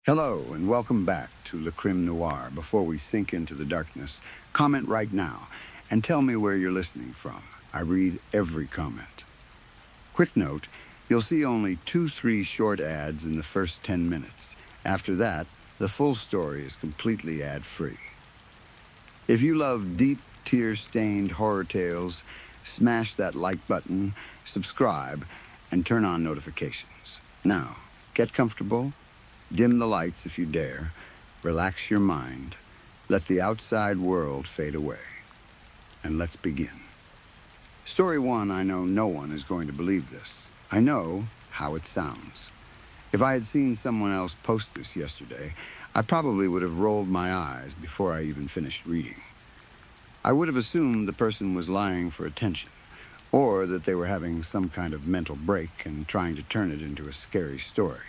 Hello, and welcome back to Le Crime Noir. Before we sink into the darkness, comment right now and tell me where you're listening from. I read every comment. Quick note, you'll see only 2-3 short ads in the first 10 minutes. After that, the full story is completely ad-free. If you love deep, tear-stained horror tales, smash that like button, subscribe, and turn on notifications. Now, get comfortable. Dim the lights if you dare. Relax your mind. Let the outside world fade away. And let's begin. Story 1, I know no one is going to believe this. I know how it sounds. If I had seen someone else post this yesterday, I probably would have rolled my eyes before I even finished reading. I would have assumed the person was lying for attention, or that they were having some kind of mental break and trying to turn it into a scary story.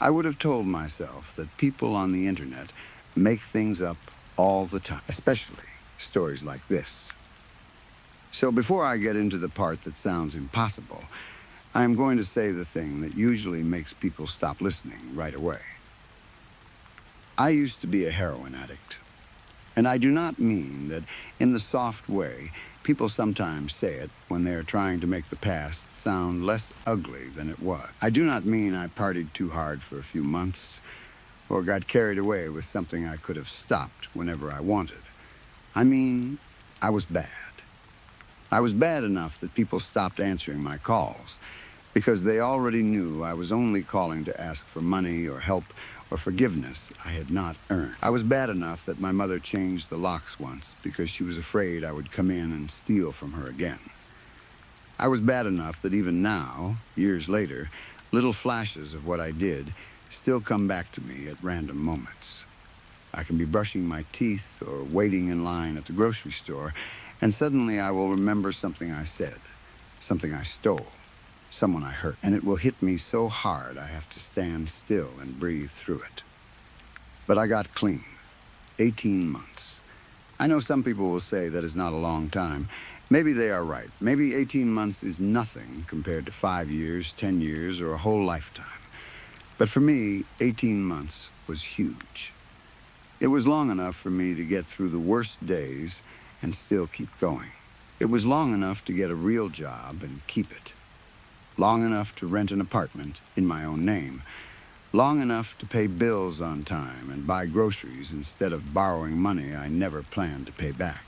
I would have told myself that people on the internet make things up all the time, especially stories like this. So before I get into the part that sounds impossible, I am going to say the thing that usually makes people stop listening right away. I used to be a heroin addict. And I do not mean that in the soft way people sometimes say it when they are trying to make the past sound less ugly than it was. I do not mean I partied too hard for a few months or got carried away with something I could have stopped whenever I wanted. I mean, I was bad. I was bad enough that people stopped answering my calls because they already knew I was only calling to ask for money or help or forgiveness I had not earned. I was bad enough that my mother changed the locks once because she was afraid I would come in and steal from her again. I was bad enough that even now, years later, little flashes of what I did still come back to me at random moments. I can be brushing my teeth or waiting in line at the grocery store, and suddenly I will remember something I said, something I stole, someone I hurt, and it will hit me so hard I have to stand still and breathe through it. But I got clean. 18 months. I know some people will say that is not a long time. Maybe they are right. Maybe 18 months is nothing compared to 5 years, 10 years, or a whole lifetime. But for me, 18 months was huge. It was long enough for me to get through the worst days and still keep going. It was long enough to get a real job and keep it. Long enough to rent an apartment in my own name. Long enough to pay bills on time and buy groceries instead of borrowing money I never planned to pay back.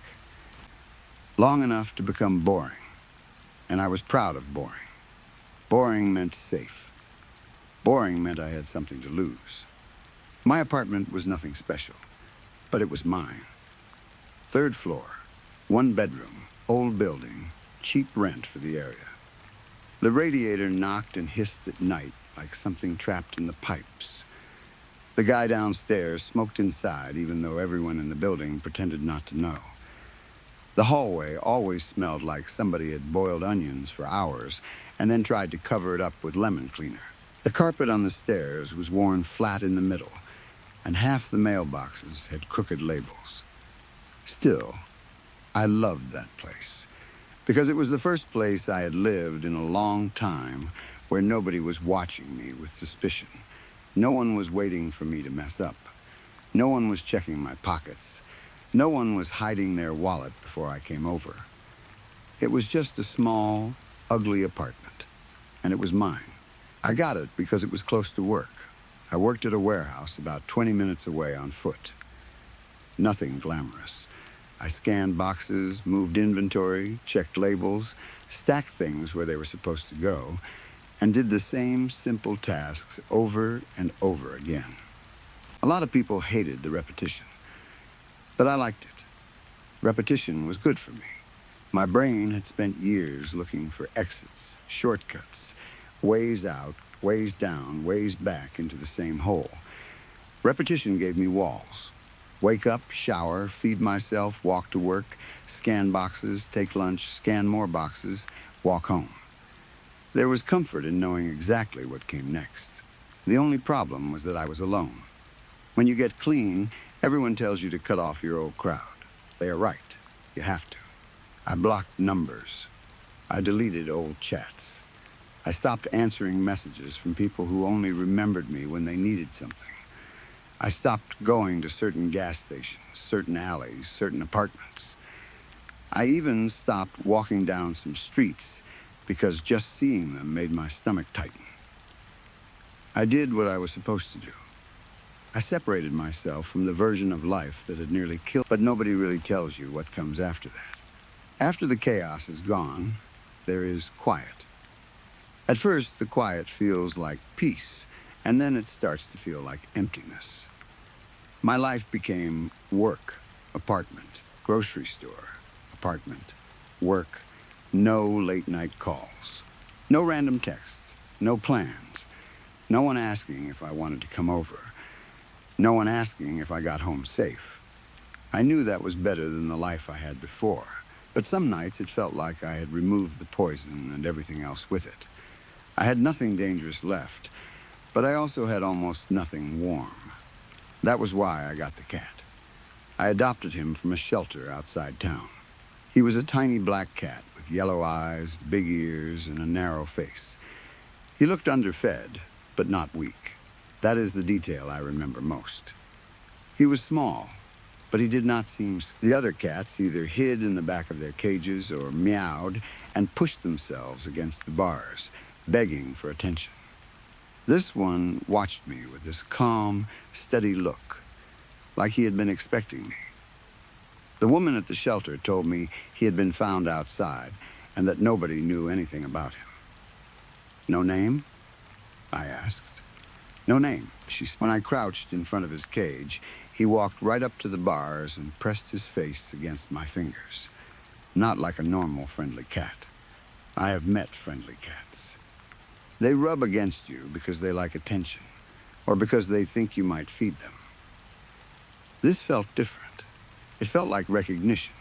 Long enough to become boring. And I was proud of boring. Boring meant safe. Boring meant I had something to lose. My apartment was nothing special, but it was mine. 3rd floor, 1 bedroom, old building, cheap rent for the area. The radiator knocked and hissed at night like something trapped in the pipes. The guy downstairs smoked inside even though everyone in the building pretended not to know. The hallway always smelled like somebody had boiled onions for hours and then tried to cover it up with lemon cleaner. The carpet on the stairs was worn flat in the middle, and half the mailboxes had crooked labels. Still, I loved that place, because it was the first place I had lived in a long time where nobody was watching me with suspicion. No one was waiting for me to mess up. No one was checking my pockets. No one was hiding their wallet before I came over. It was just a small, ugly apartment, and it was mine. I got it because it was close to work. I worked at a warehouse about 20 minutes away on foot. Nothing glamorous. I scanned boxes, moved inventory, checked labels, stacked things where they were supposed to go, and did the same simple tasks over and over again. A lot of people hated the repetition, but I liked it. Repetition was good for me. My brain had spent years looking for exits, shortcuts, ways out, ways down, ways back into the same hole. Repetition gave me walls. Wake up, shower, feed myself, walk to work, scan boxes, take lunch, scan more boxes, walk home. There was comfort in knowing exactly what came next. The only problem was that I was alone. When you get clean, everyone tells you to cut off your old crowd. They are right. You have to. I blocked numbers. I deleted old chats. I stopped answering messages from people who only remembered me when they needed something. I stopped going to certain gas stations, certain alleys, certain apartments. I even stopped walking down some streets because just seeing them made my stomach tighten. I did what I was supposed to do. I separated myself from the version of life that had nearly killed, but nobody really tells you what comes after that. After the chaos is gone, there is quiet. At first, the quiet feels like peace, and then it starts to feel like emptiness. My life became work, apartment, grocery store, apartment, work, no late-night calls, no random texts, no plans, no one asking if I wanted to come over, no one asking if I got home safe. I knew that was better than the life I had before, but some nights it felt like I had removed the poison and everything else with it. I had nothing dangerous left, but I also had almost nothing warm. That was why I got the cat. I adopted him from a shelter outside town. He was a tiny black cat with yellow eyes, big ears, and a narrow face. He looked underfed, but not weak. That is the detail I remember most. He was small, but he did not seem... The other cats either hid in the back of their cages or meowed and pushed themselves against the bars, begging for attention. This one watched me with this calm, steady look, like he had been expecting me. The woman at the shelter told me he had been found outside and that nobody knew anything about him. No name? I asked. No name, she said. When I crouched in front of his cage, he walked right up to the bars and pressed his face against my fingers. Not like a normal friendly cat. I have met friendly cats. They rub against you because they like attention, or because they think you might feed them. This felt different. It felt like recognition.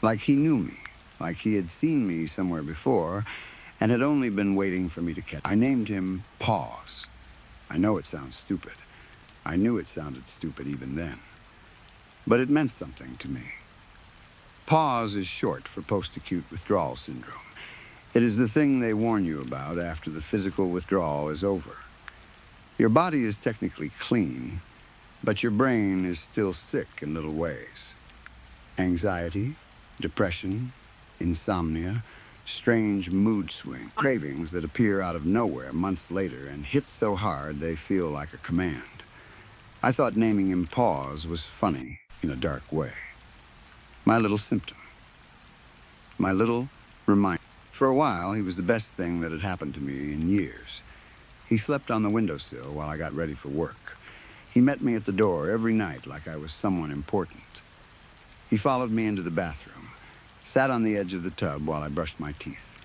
Like he knew me, like he had seen me somewhere before, and had only been waiting for me to catch. I named him Pause. I know it sounds stupid. I knew it sounded stupid even then. But it meant something to me. Pause is short for post-acute withdrawal syndrome. It is the thing they warn you about after the physical withdrawal is over. Your body is technically clean, but your brain is still sick in little ways. Anxiety, depression, insomnia, strange mood swing, cravings that appear out of nowhere months later and hit so hard they feel like a command. I thought naming him Pause was funny in a dark way. My little symptom. My little reminder. For a while, he was the best thing that had happened to me in years. He slept on the windowsill while I got ready for work. He met me at the door every night like I was someone important. He followed me into the bathroom, sat on the edge of the tub while I brushed my teeth,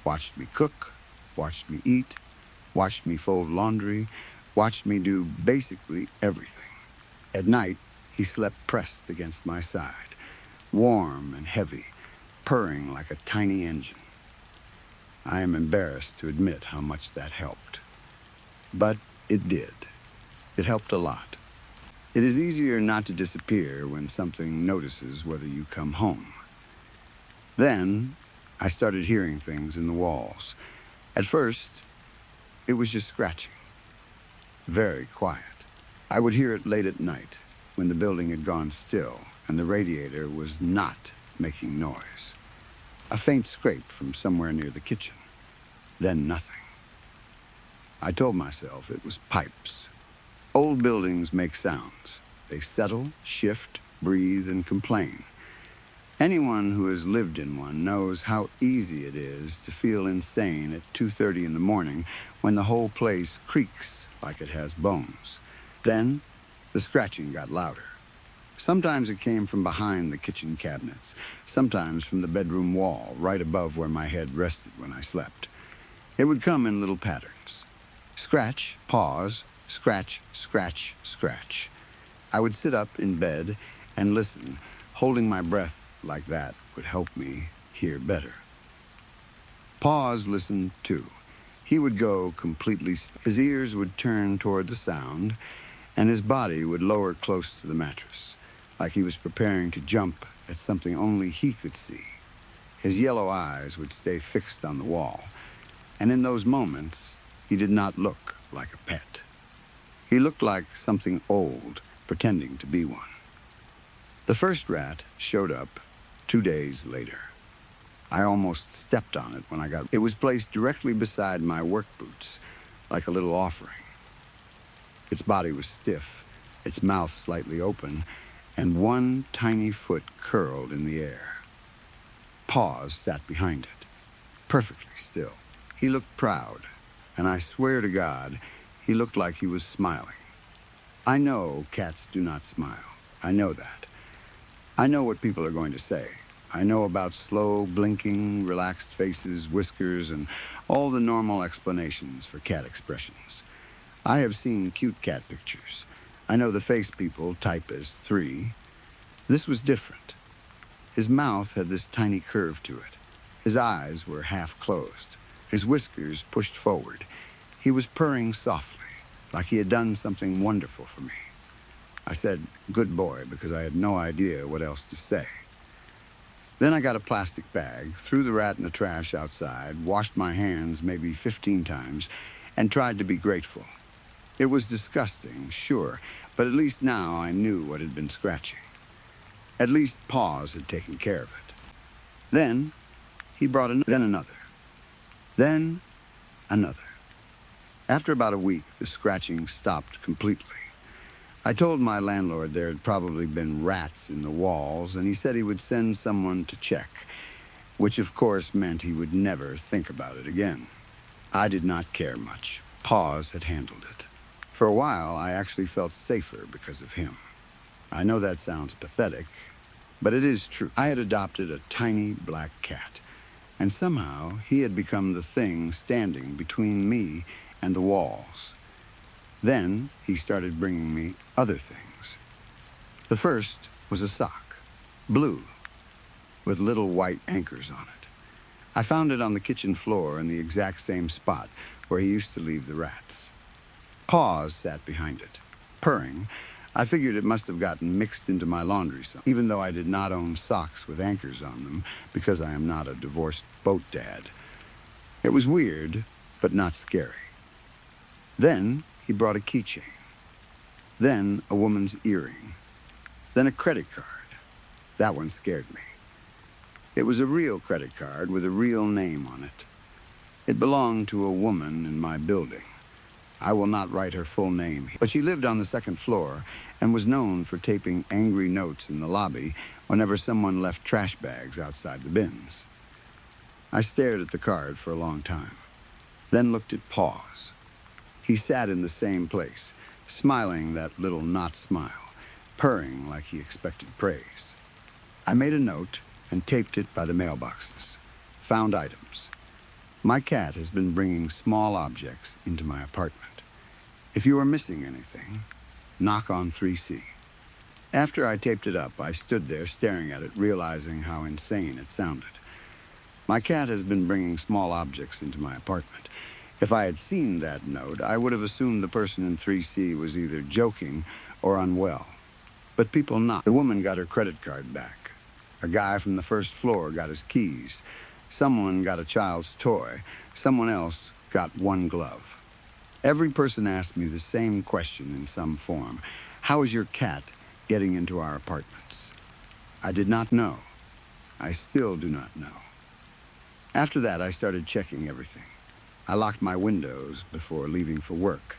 watched me cook, watched me eat, watched me fold laundry, watched me do basically everything. At night, he slept pressed against my side, warm and heavy, purring like a tiny engine. I am embarrassed to admit how much that helped. But it did. It helped a lot. It is easier not to disappear when something notices whether you come home. Then, I started hearing things in the walls. At first, it was just scratching. Very quiet. I would hear it late at night, when the building had gone still and the radiator was not making noise. A faint scrape from somewhere near the kitchen. Then nothing. I told myself it was pipes. Old buildings make sounds. They settle, shift, breathe, and complain. Anyone who has lived in one knows how easy it is to feel insane at 2:30 in the morning when the whole place creaks like it has bones. Then, the scratching got louder. Sometimes it came from behind the kitchen cabinets, sometimes from the bedroom wall, right above where my head rested when I slept. It would come in little patterns. Scratch, pause, scratch, scratch, scratch. I would sit up in bed and listen. Holding my breath like that would help me hear better. Pause listened too. He would go completely still. His ears would turn toward the sound, and his body would lower close to the mattress, like he was preparing to jump at something only he could see. His yellow eyes would stay fixed on the wall, and in those moments, he did not look like a pet. He looked like something old, pretending to be one. The first rat showed up 2 days later. I almost stepped on it when I got... It was placed directly beside my work boots, like a little offering. Its body was stiff, its mouth slightly open, and one tiny foot curled in the air. Paws sat behind it, perfectly still. He looked proud, and I swear to God, he looked like he was smiling. I know cats do not smile. I know that. I know what people are going to say. I know about slow, blinking, relaxed faces, whiskers, and all the normal explanations for cat expressions. I have seen cute cat pictures. I know the face people type as 3. This was different. His mouth had this tiny curve to it. His eyes were half closed. His whiskers pushed forward. He was purring softly, like he had done something wonderful for me. I said, "Good boy," because I had no idea what else to say. Then I got a plastic bag, threw the rat in the trash outside, washed my hands maybe 15 times, and tried to be grateful. It was disgusting, sure, but at least now I knew what had been scratching. At least Paws had taken care of it. Then he brought another. Then another. After about a week, the scratching stopped completely. I told my landlord there had probably been rats in the walls, and he said he would send someone to check, which of course meant he would never think about it again. I did not care much. Paws had handled it. For a while, I actually felt safer because of him. I know that sounds pathetic, but it is true. I had adopted a tiny black cat, and somehow he had become the thing standing between me and the walls. Then he started bringing me other things. The first was a sock, blue, with little white anchors on it. I found it on the kitchen floor in the exact same spot where he used to leave the rats. Paws sat behind it, purring. I figured it must have gotten mixed into my laundry, even though I did not own socks with anchors on them because I am not a divorced boat dad. It was weird, but not scary. Then he brought a keychain. Then a woman's earring. Then a credit card. That one scared me. It was a real credit card with a real name on it. It belonged to a woman in my building. I will not write her full name, but she lived on the second floor and was known for taping angry notes in the lobby whenever someone left trash bags outside the bins. I stared at the card for a long time, then looked at Paws. He sat in the same place, smiling that little knot smile, purring like he expected praise. I made a note and taped it by the mailboxes. Found items. My cat has been bringing small objects into my apartment. If you are missing anything, knock on 3C. After I taped it up, I stood there staring at it, realizing how insane it sounded. My cat has been bringing small objects into my apartment. If I had seen that note, I would have assumed the person in 3C was either joking or unwell. But people not. The woman got her credit card back. A guy from the first floor got his keys. Someone got a child's toy. Someone else got one glove. Every person asked me the same question in some form. How is your cat getting into our apartments? I did not know. I still do not know. After that, I started checking everything. I locked my windows before leaving for work.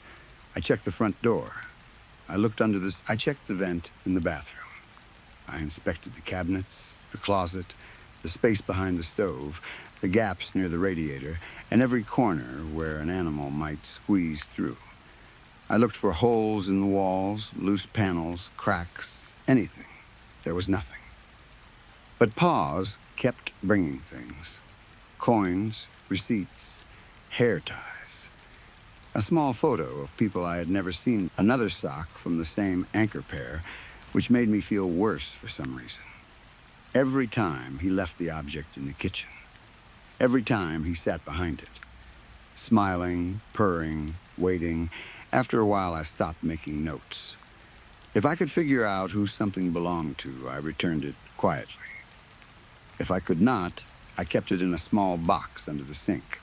I checked the front door. I checked the vent in the bathroom. I inspected the cabinets, the closet, the space behind the stove, the gaps near the radiator, and every corner where an animal might squeeze through. I looked for holes in the walls, loose panels, cracks, anything. There was nothing. But Paws kept bringing things. Coins, receipts, hair ties. A small photo of people I had never seen. Another sock from the same anchor pair, which made me feel worse for some reason. Every time he left the object in the kitchen. Every time he sat behind it. Smiling, purring, waiting. After a while, I stopped making notes. If I could figure out who something belonged to, I returned it quietly. If I could not, I kept it in a small box under the sink.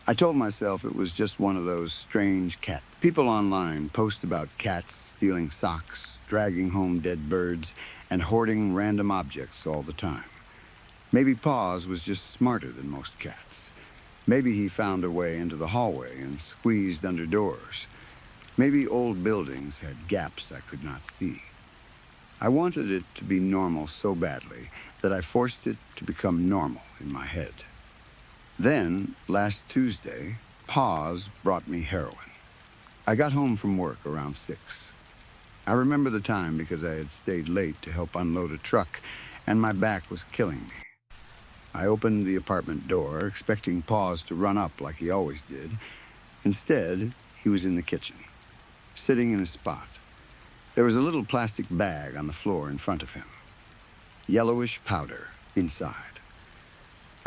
I told myself it was just one of those strange cats. People online post about cats stealing socks, dragging home dead birds, and hoarding random objects all the time. Maybe Paws was just smarter than most cats. Maybe he found a way into the hallway and squeezed under doors. Maybe old buildings had gaps I could not see. I wanted it to be normal so badly that I forced it to become normal in my head. Then, last Tuesday, Paws brought me heroin. I got home from work around 6. I remember the time because I had stayed late to help unload a truck, and my back was killing me. I opened the apartment door, expecting Paws to run up like he always did. Instead, he was in the kitchen, sitting in his spot. There was a little plastic bag on the floor in front of him. Yellowish powder inside.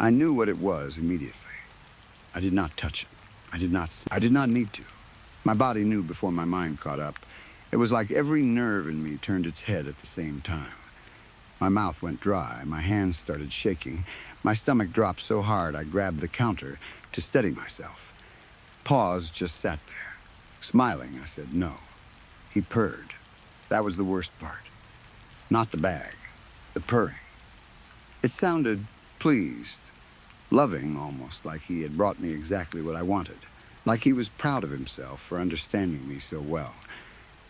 I knew what it was immediately. I did not touch it. I did not need to. My body knew before my mind caught up. It was like every nerve in me turned its head at the same time. My mouth went dry. My hands started shaking. My stomach dropped so hard I grabbed the counter to steady myself. Paws just sat there. Smiling, I said no. He purred. That was the worst part. Not the bag. The purring. It sounded pleased, loving almost, like he had brought me exactly what I wanted, like he was proud of himself for understanding me so well.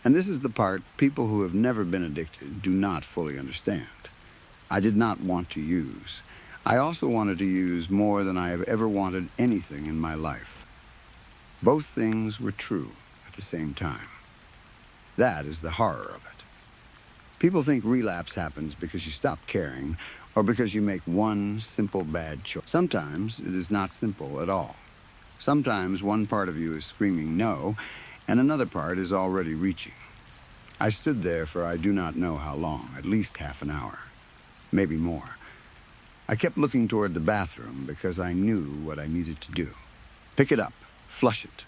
And this is the part people who have never been addicted do not fully understand. I did not want to use. I also wanted to use more than I have ever wanted anything in my life. Both things were true at the same time. That is the horror of it. People think relapse happens because you stop caring or because you make one simple bad choice. Sometimes it is not simple at all. Sometimes one part of you is screaming no, and another part is already reaching. I stood there for I do not know how long, at least half an hour, maybe more. I kept looking toward the bathroom because I knew what I needed to do. Pick it up, flush it.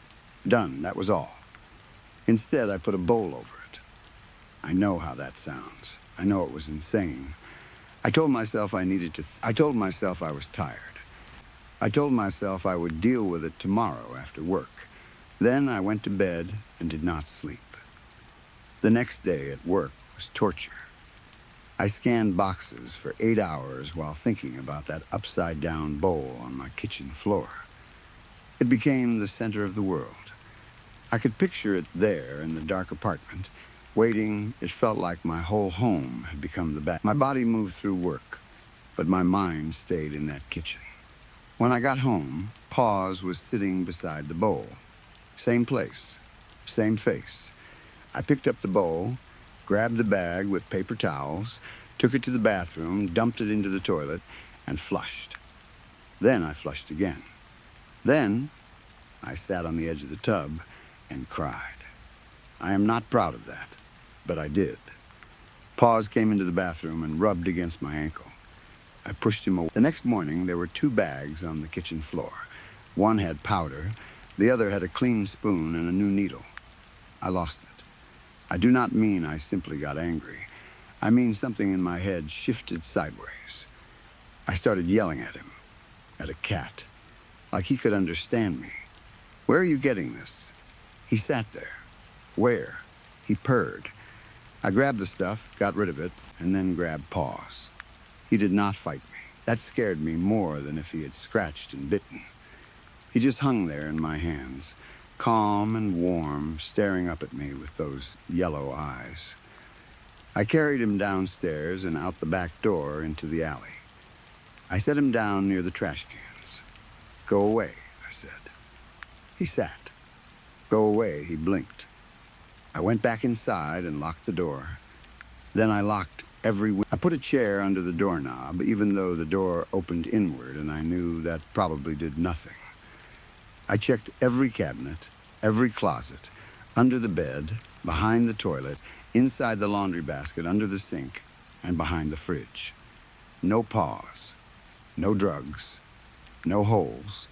Done, that was all. Instead, I put a bowl over it. I know how that sounds. I know it was insane. I told myself I needed to. I told myself I was tired. I told myself I would deal with it tomorrow after work. Then I went to bed and did not sleep. The next day at work was torture. I scanned boxes for 8 hours while thinking about that upside-down bowl on my kitchen floor. It became the center of the world. I could picture it there in the dark apartment. Waiting, it felt like my whole home had become the back. My body moved through work, but my mind stayed in that kitchen. When I got home, Paws was sitting beside the bowl. Same place, same face. I picked up the bowl, grabbed the bag with paper towels, took it to the bathroom, dumped it into the toilet, and flushed. Then I flushed again. Then I sat on the edge of the tub and cried. I am not proud of that, but I did. Paws came into the bathroom and rubbed against my ankle. I pushed him away. The next morning, there were 2 bags on the kitchen floor. One had powder, the other had a clean spoon and a new needle. I lost it. I do not mean I simply got angry. I mean something in my head shifted sideways. I started yelling at him, at a cat, like he could understand me. Where are you getting this? He sat there. Where? He purred. I grabbed the stuff, got rid of it, and then grabbed Paws. He did not fight me. That scared me more than if he had scratched and bitten. He just hung there in my hands, calm and warm, staring up at me with those yellow eyes. I carried him downstairs and out the back door into the alley. I set him down near the trash cans. Go away, I said. He sat. Go away, he blinked. I went back inside and locked the door. Then I locked every window. I put a chair under the doorknob, even though the door opened inward, and I knew that probably did nothing. I checked every cabinet, every closet, under the bed, behind the toilet, inside the laundry basket, under the sink, and behind the fridge. No Paws, no drugs, no holes,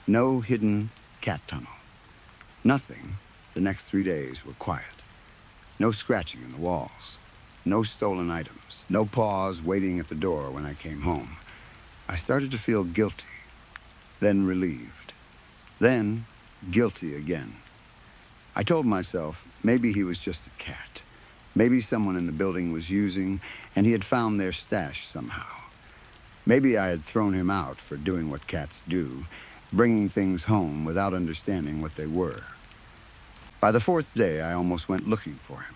no hidden cat tunnel. Nothing. The next 3 days were quiet. No scratching in the walls. No stolen items. No Paws waiting at the door when I came home. I started to feel guilty, then relieved. Then, guilty again. I told myself maybe he was just a cat. Maybe someone in the building was using, and he had found their stash somehow. Maybe I had thrown him out for doing what cats do, bringing things home without understanding what they were. By the fourth day, I almost went looking for him.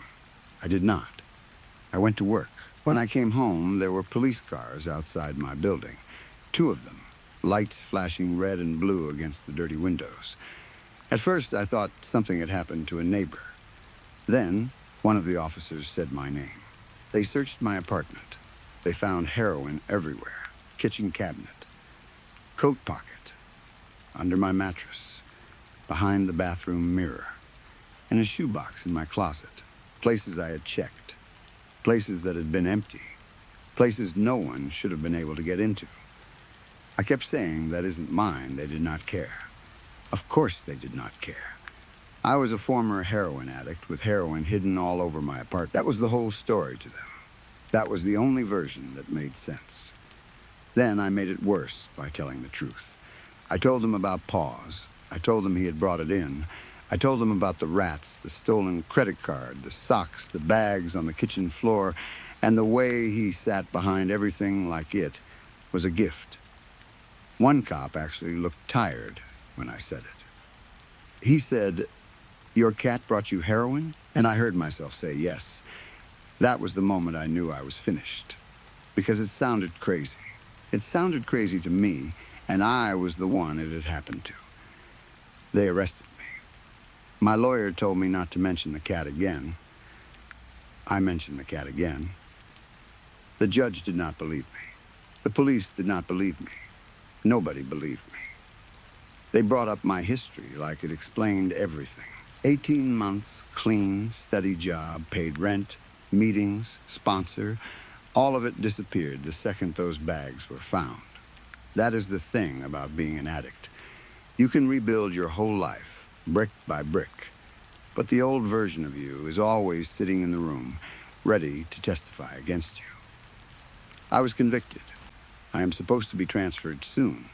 I did not. I went to work. When I came home, there were police cars outside my building. 2 of them, lights flashing red and blue against the dirty windows. At first, I thought something had happened to a neighbor. Then, one of the officers said my name. They searched my apartment. They found heroin everywhere. Kitchen cabinet, coat pocket, under my mattress, behind the bathroom mirror, and a shoebox in my closet. Places I had checked. Places that had been empty. Places no one should have been able to get into. I kept saying, that isn't mine. They did not care. Of course they did not care. I was a former heroin addict with heroin hidden all over my apartment. That was the whole story to them. That was the only version that made sense. Then I made it worse by telling the truth. I told them about Paws. I told them he had brought it in. I told them about the rats, the stolen credit card, the socks, the bags on the kitchen floor, and the way he sat behind everything like it was a gift. One cop actually looked tired when I said it. He said, "Your cat brought you heroin?" And I heard myself say yes. That was the moment I knew I was finished. Because it sounded crazy. It sounded crazy to me, and I was the one it had happened to. They arrested me. My lawyer told me not to mention the cat again. I mentioned the cat again. The judge did not believe me. The police did not believe me. Nobody believed me. They brought up my history like it explained everything. 18 months, clean, steady job, paid rent, meetings, sponsor. All of it disappeared the second those bags were found. That is the thing about being an addict. You can rebuild your whole life, brick by brick. But the old version of you is always sitting in the room, ready to testify against you. I was convicted. I am supposed to be transferred soon.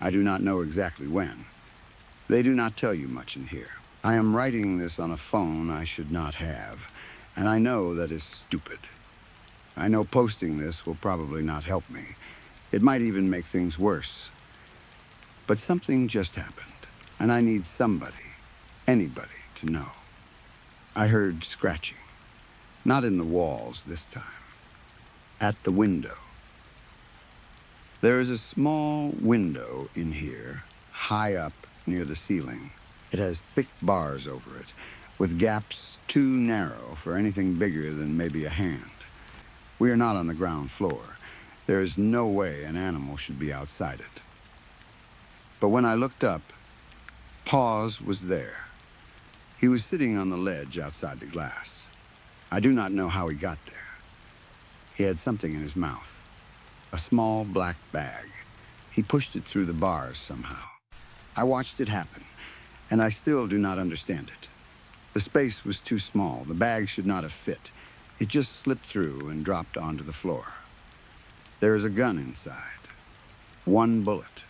I do not know exactly when. They do not tell you much in here. I am writing this on a phone I should not have, and I know that is stupid. I know posting this will probably not help me. It might even make things worse. But something just happened, and I need somebody, anybody, to know. I heard scratching. Not in the walls this time. At the window. There is a small window in here, high up near the ceiling. It has thick bars over it, with gaps too narrow for anything bigger than maybe a hand. We are not on the ground floor. There is no way an animal should be outside it. But when I looked up, Paws was there. He was sitting on the ledge outside the glass. I do not know how he got there. He had something in his mouth. A small black bag. He pushed it through the bars somehow. I watched it happen, and I still do not understand it. The space was too small. The bag should not have fit. It just slipped through and dropped onto the floor. There is a gun inside. 1 bullet.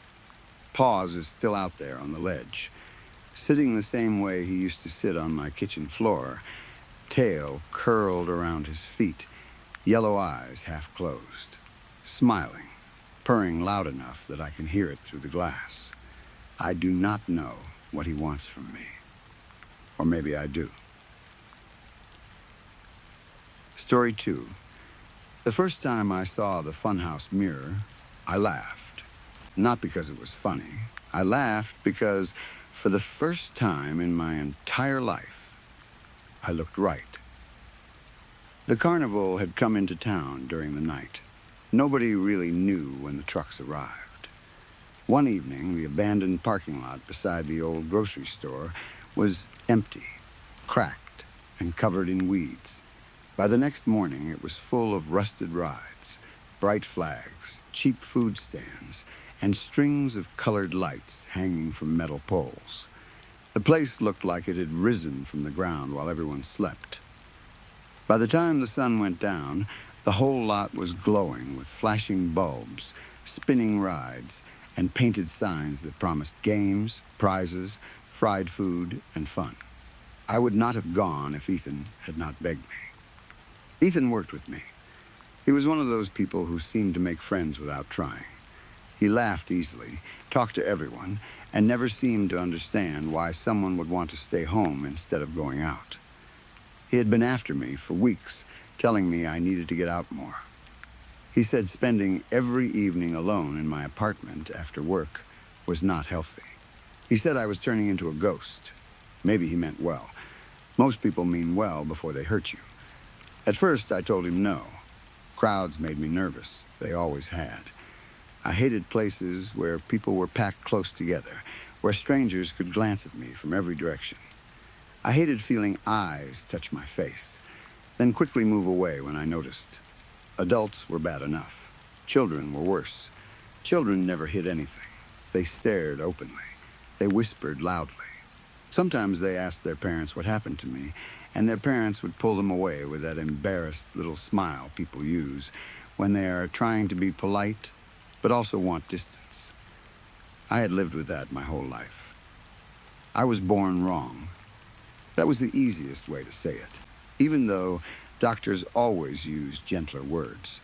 Paws is still out there on the ledge, sitting the same way he used to sit on my kitchen floor, tail curled around his feet, yellow eyes half closed, smiling, purring loud enough that I can hear it through the glass. I do not know what he wants from me. Or maybe I do. Story 2. The first time I saw the funhouse mirror, I laughed. Not because it was funny. I laughed because, for the first time in my entire life, I looked right. The carnival had come into town during the night. Nobody really knew when the trucks arrived. One evening, the abandoned parking lot beside the old grocery store was empty, cracked, and covered in weeds. By the next morning, it was full of rusted rides, bright flags, cheap food stands, and strings of colored lights hanging from metal poles. The place looked like it had risen from the ground while everyone slept. By the time the sun went down, the whole lot was glowing with flashing bulbs, spinning rides, and painted signs that promised games, prizes, fried food, and fun. I would not have gone if Ethan had not begged me. Ethan worked with me. He was one of those people who seemed to make friends without trying. He laughed easily, talked to everyone, and never seemed to understand why someone would want to stay home instead of going out. He had been after me for weeks, telling me I needed to get out more. He said spending every evening alone in my apartment after work was not healthy. He said I was turning into a ghost. Maybe he meant well. Most people mean well before they hurt you. At first, I told him no. Crowds made me nervous. They always had. I hated places where people were packed close together, where strangers could glance at me from every direction. I hated feeling eyes touch my face, then quickly move away when I noticed. Adults were bad enough. Children were worse. Children never hid anything. They stared openly. They whispered loudly. Sometimes they asked their parents what happened to me, and their parents would pull them away with that embarrassed little smile people use when they are trying to be polite but also want distance. I had lived with that my whole life. I was born wrong. That was the easiest way to say it, even though doctors always use gentler words.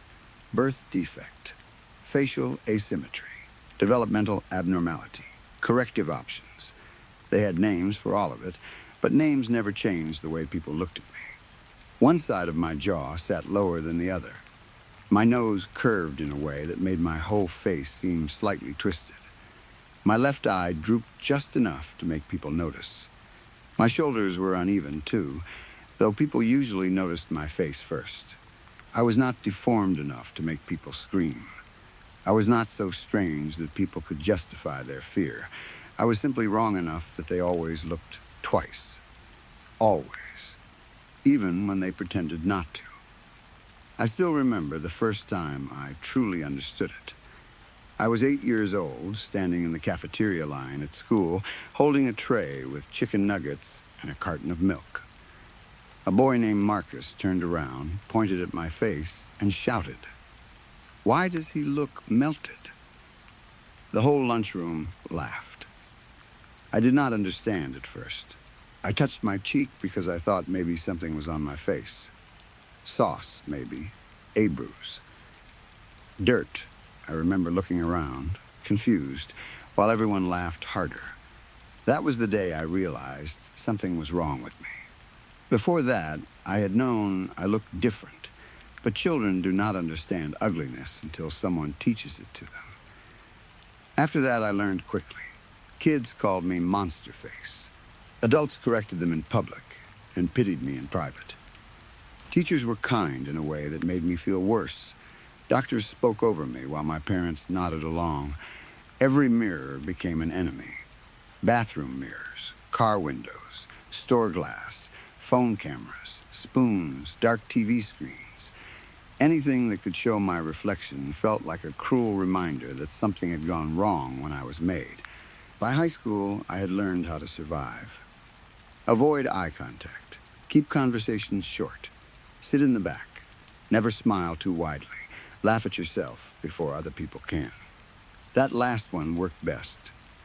Birth defect, facial asymmetry, developmental abnormality, corrective options. They had names for all of it, but names never changed the way people looked at me. One side of my jaw sat lower than the other. My nose curved in a way that made my whole face seem slightly twisted. My left eye drooped just enough to make people notice. My shoulders were uneven, too, though people usually noticed my face first. I was not deformed enough to make people scream. I was not so strange that people could justify their fear. I was simply wrong enough that they always looked twice. Always. Even when they pretended not to. I still remember the first time I truly understood it. I was 8 years old, standing in the cafeteria line at school, holding a tray with chicken nuggets and a carton of milk. A boy named Marcus turned around, pointed at my face, and shouted, "Why does he look melted?" The whole lunchroom laughed. I did not understand at first. I touched my cheek because I thought maybe something was on my face. Sauce, maybe. A bruise. Dirt. I remember looking around, confused, while everyone laughed harder. That was the day I realized something was wrong with me. Before that, I had known I looked different, but children do not understand ugliness until someone teaches it to them. After that, I learned quickly. Kids called me Monster Face. Adults corrected them in public and pitied me in private. Teachers were kind in a way that made me feel worse. Doctors spoke over me while my parents nodded along. Every mirror became an enemy. Bathroom mirrors, car windows, store glass, phone cameras, spoons, dark TV screens. Anything that could show my reflection felt like a cruel reminder that something had gone wrong when I was made. By high school, I had learned how to survive. Avoid eye contact. Keep conversations short. Sit in the back. Never smile too widely. Laugh at yourself before other people can. That last one worked best.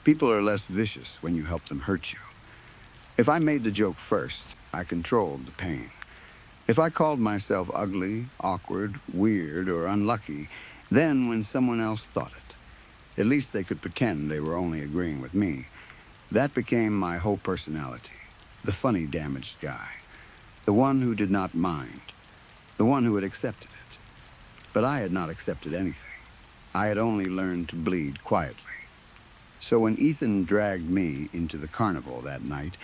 People are less vicious when you help them hurt you. If I made the joke first, I controlled the pain. If I called myself ugly, awkward, weird, or unlucky, then when someone else thought it, at least they could pretend they were only agreeing with me. That became my whole personality. The funny, damaged guy. The one who did not mind. The one who had accepted it. But I had not accepted anything. I had only learned to bleed quietly. So when Ethan dragged me into the carnival that night,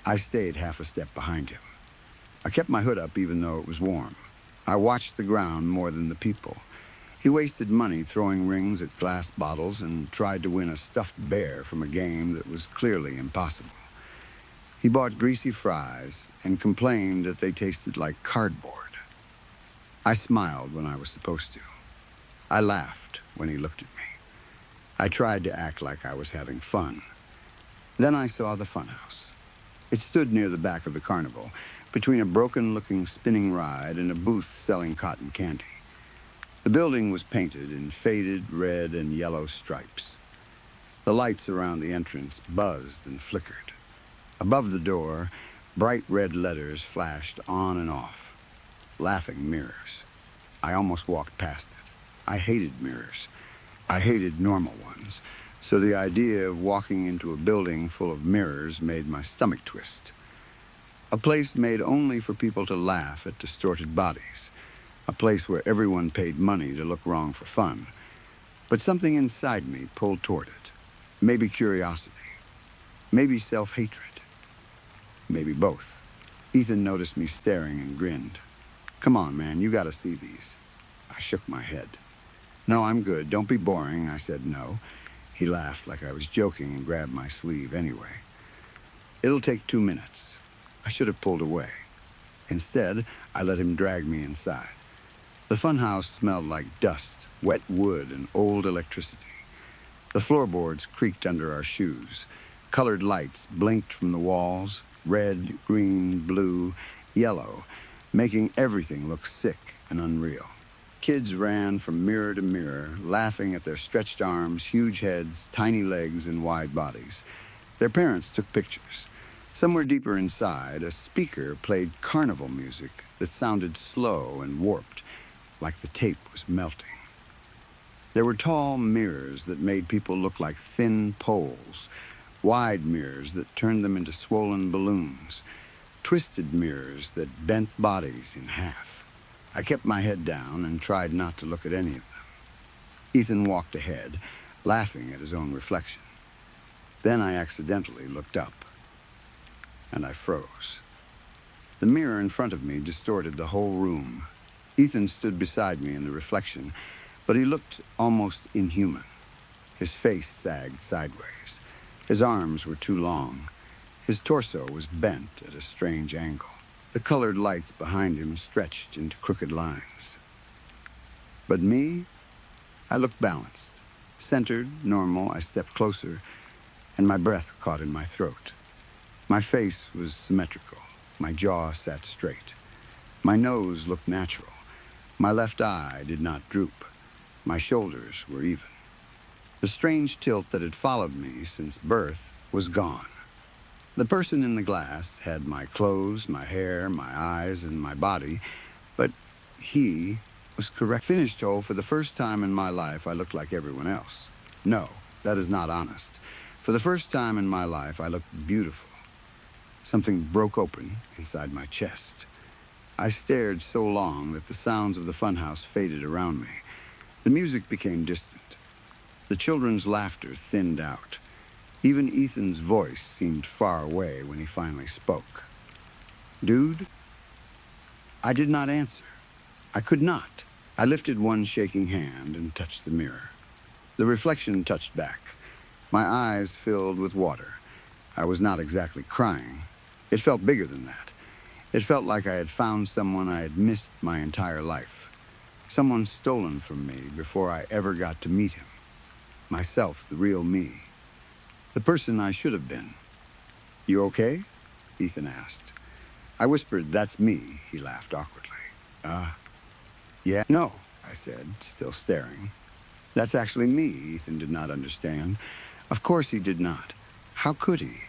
I stayed half a step behind him. I kept my hood up even though it was warm. I watched the ground more than the people. He wasted money throwing rings at glass bottles and tried to win a stuffed bear from a game that was clearly impossible. He bought greasy fries and complained that they tasted like cardboard. I smiled when I was supposed to. I laughed when he looked at me. I tried to act like I was having fun. Then I saw the funhouse. It stood near the back of the carnival, between a broken-looking spinning ride and a booth selling cotton candy. The building was painted in faded red and yellow stripes. The lights around the entrance buzzed and flickered. Above the door, bright red letters flashed on and off. Laughing mirrors. I almost walked past it. I hated mirrors. I hated normal ones. So the idea of walking into a building full of mirrors made my stomach twist. A place made only for people to laugh at distorted bodies. A place where everyone paid money to look wrong for fun. But something inside me pulled toward it. Maybe curiosity. Maybe self-hatred. Maybe both. Ethan noticed me staring and grinned. "Come on, man, you gotta see these." I shook my head. "No, I'm good. Don't be boring." I said no. He laughed like I was joking and grabbed my sleeve anyway. "It'll take 2 minutes." I should have pulled away. Instead, I let him drag me inside. The funhouse smelled like dust, wet wood, and old electricity. The floorboards creaked under our shoes. Colored lights blinked from the walls, red, green, blue, yellow, making everything look sick and unreal. Kids ran from mirror to mirror, laughing at their stretched arms, huge heads, tiny legs, and wide bodies. Their parents took pictures. Somewhere deeper inside, a speaker played carnival music that sounded slow and warped, like the tape was melting. There were tall mirrors that made people look like thin poles, wide mirrors that turned them into swollen balloons, twisted mirrors that bent bodies in half. I kept my head down and tried not to look at any of them. Ethan walked ahead, laughing at his own reflection. Then I accidentally looked up, and I froze. The mirror in front of me distorted the whole room. Ethan stood beside me in the reflection, but he looked almost inhuman. His face sagged sideways. His arms were too long. His torso was bent at a strange angle. The colored lights behind him stretched into crooked lines. But me, I looked balanced. Centered, normal, I stepped closer, and my breath caught in my throat. My face was symmetrical. My jaw sat straight. My nose looked natural. My left eye did not droop. My shoulders were even. The strange tilt that had followed me since birth was gone. The person in the glass had my clothes, my hair, my eyes, and my body, but he was correct. Finished whole, for the first time in my life, I looked like everyone else. No, that is not honest. For the first time in my life, I looked beautiful. Something broke open inside my chest. I stared so long that the sounds of the funhouse faded around me. The music became distant. The children's laughter thinned out. Even Ethan's voice seemed far away when he finally spoke. "Dude?" I did not answer. I could not. I lifted one shaking hand and touched the mirror. The reflection touched back. My eyes filled with water. I was not exactly crying. It felt bigger than that. It felt like I had found someone I had missed my entire life. Someone stolen from me before I ever got to meet him. Myself, the real me. The person I should have been. "You okay?" Ethan asked. I whispered, "That's me." He laughed awkwardly. Yeah, no," I said, still staring. "That's actually me." Ethan did not understand. Of course he did not. How could he?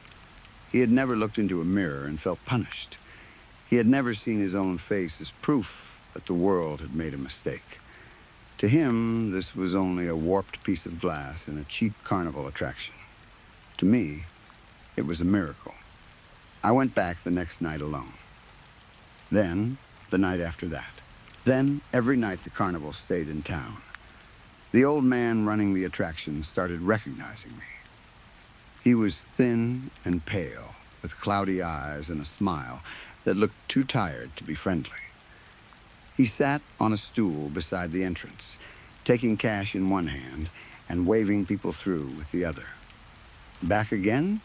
He had never looked into a mirror and felt punished. He had never seen his own face as proof that the world had made a mistake. To him, this was only a warped piece of glass in a cheap carnival attraction. To me, it was a miracle. I went back the next night alone. Then, the night after that. Then, every night the carnival stayed in town. The old man running the attraction started recognizing me. He was thin and pale, with cloudy eyes and a smile that looked too tired to be friendly. He sat on a stool beside the entrance, taking cash in one hand and waving people through with the other. "Back again?"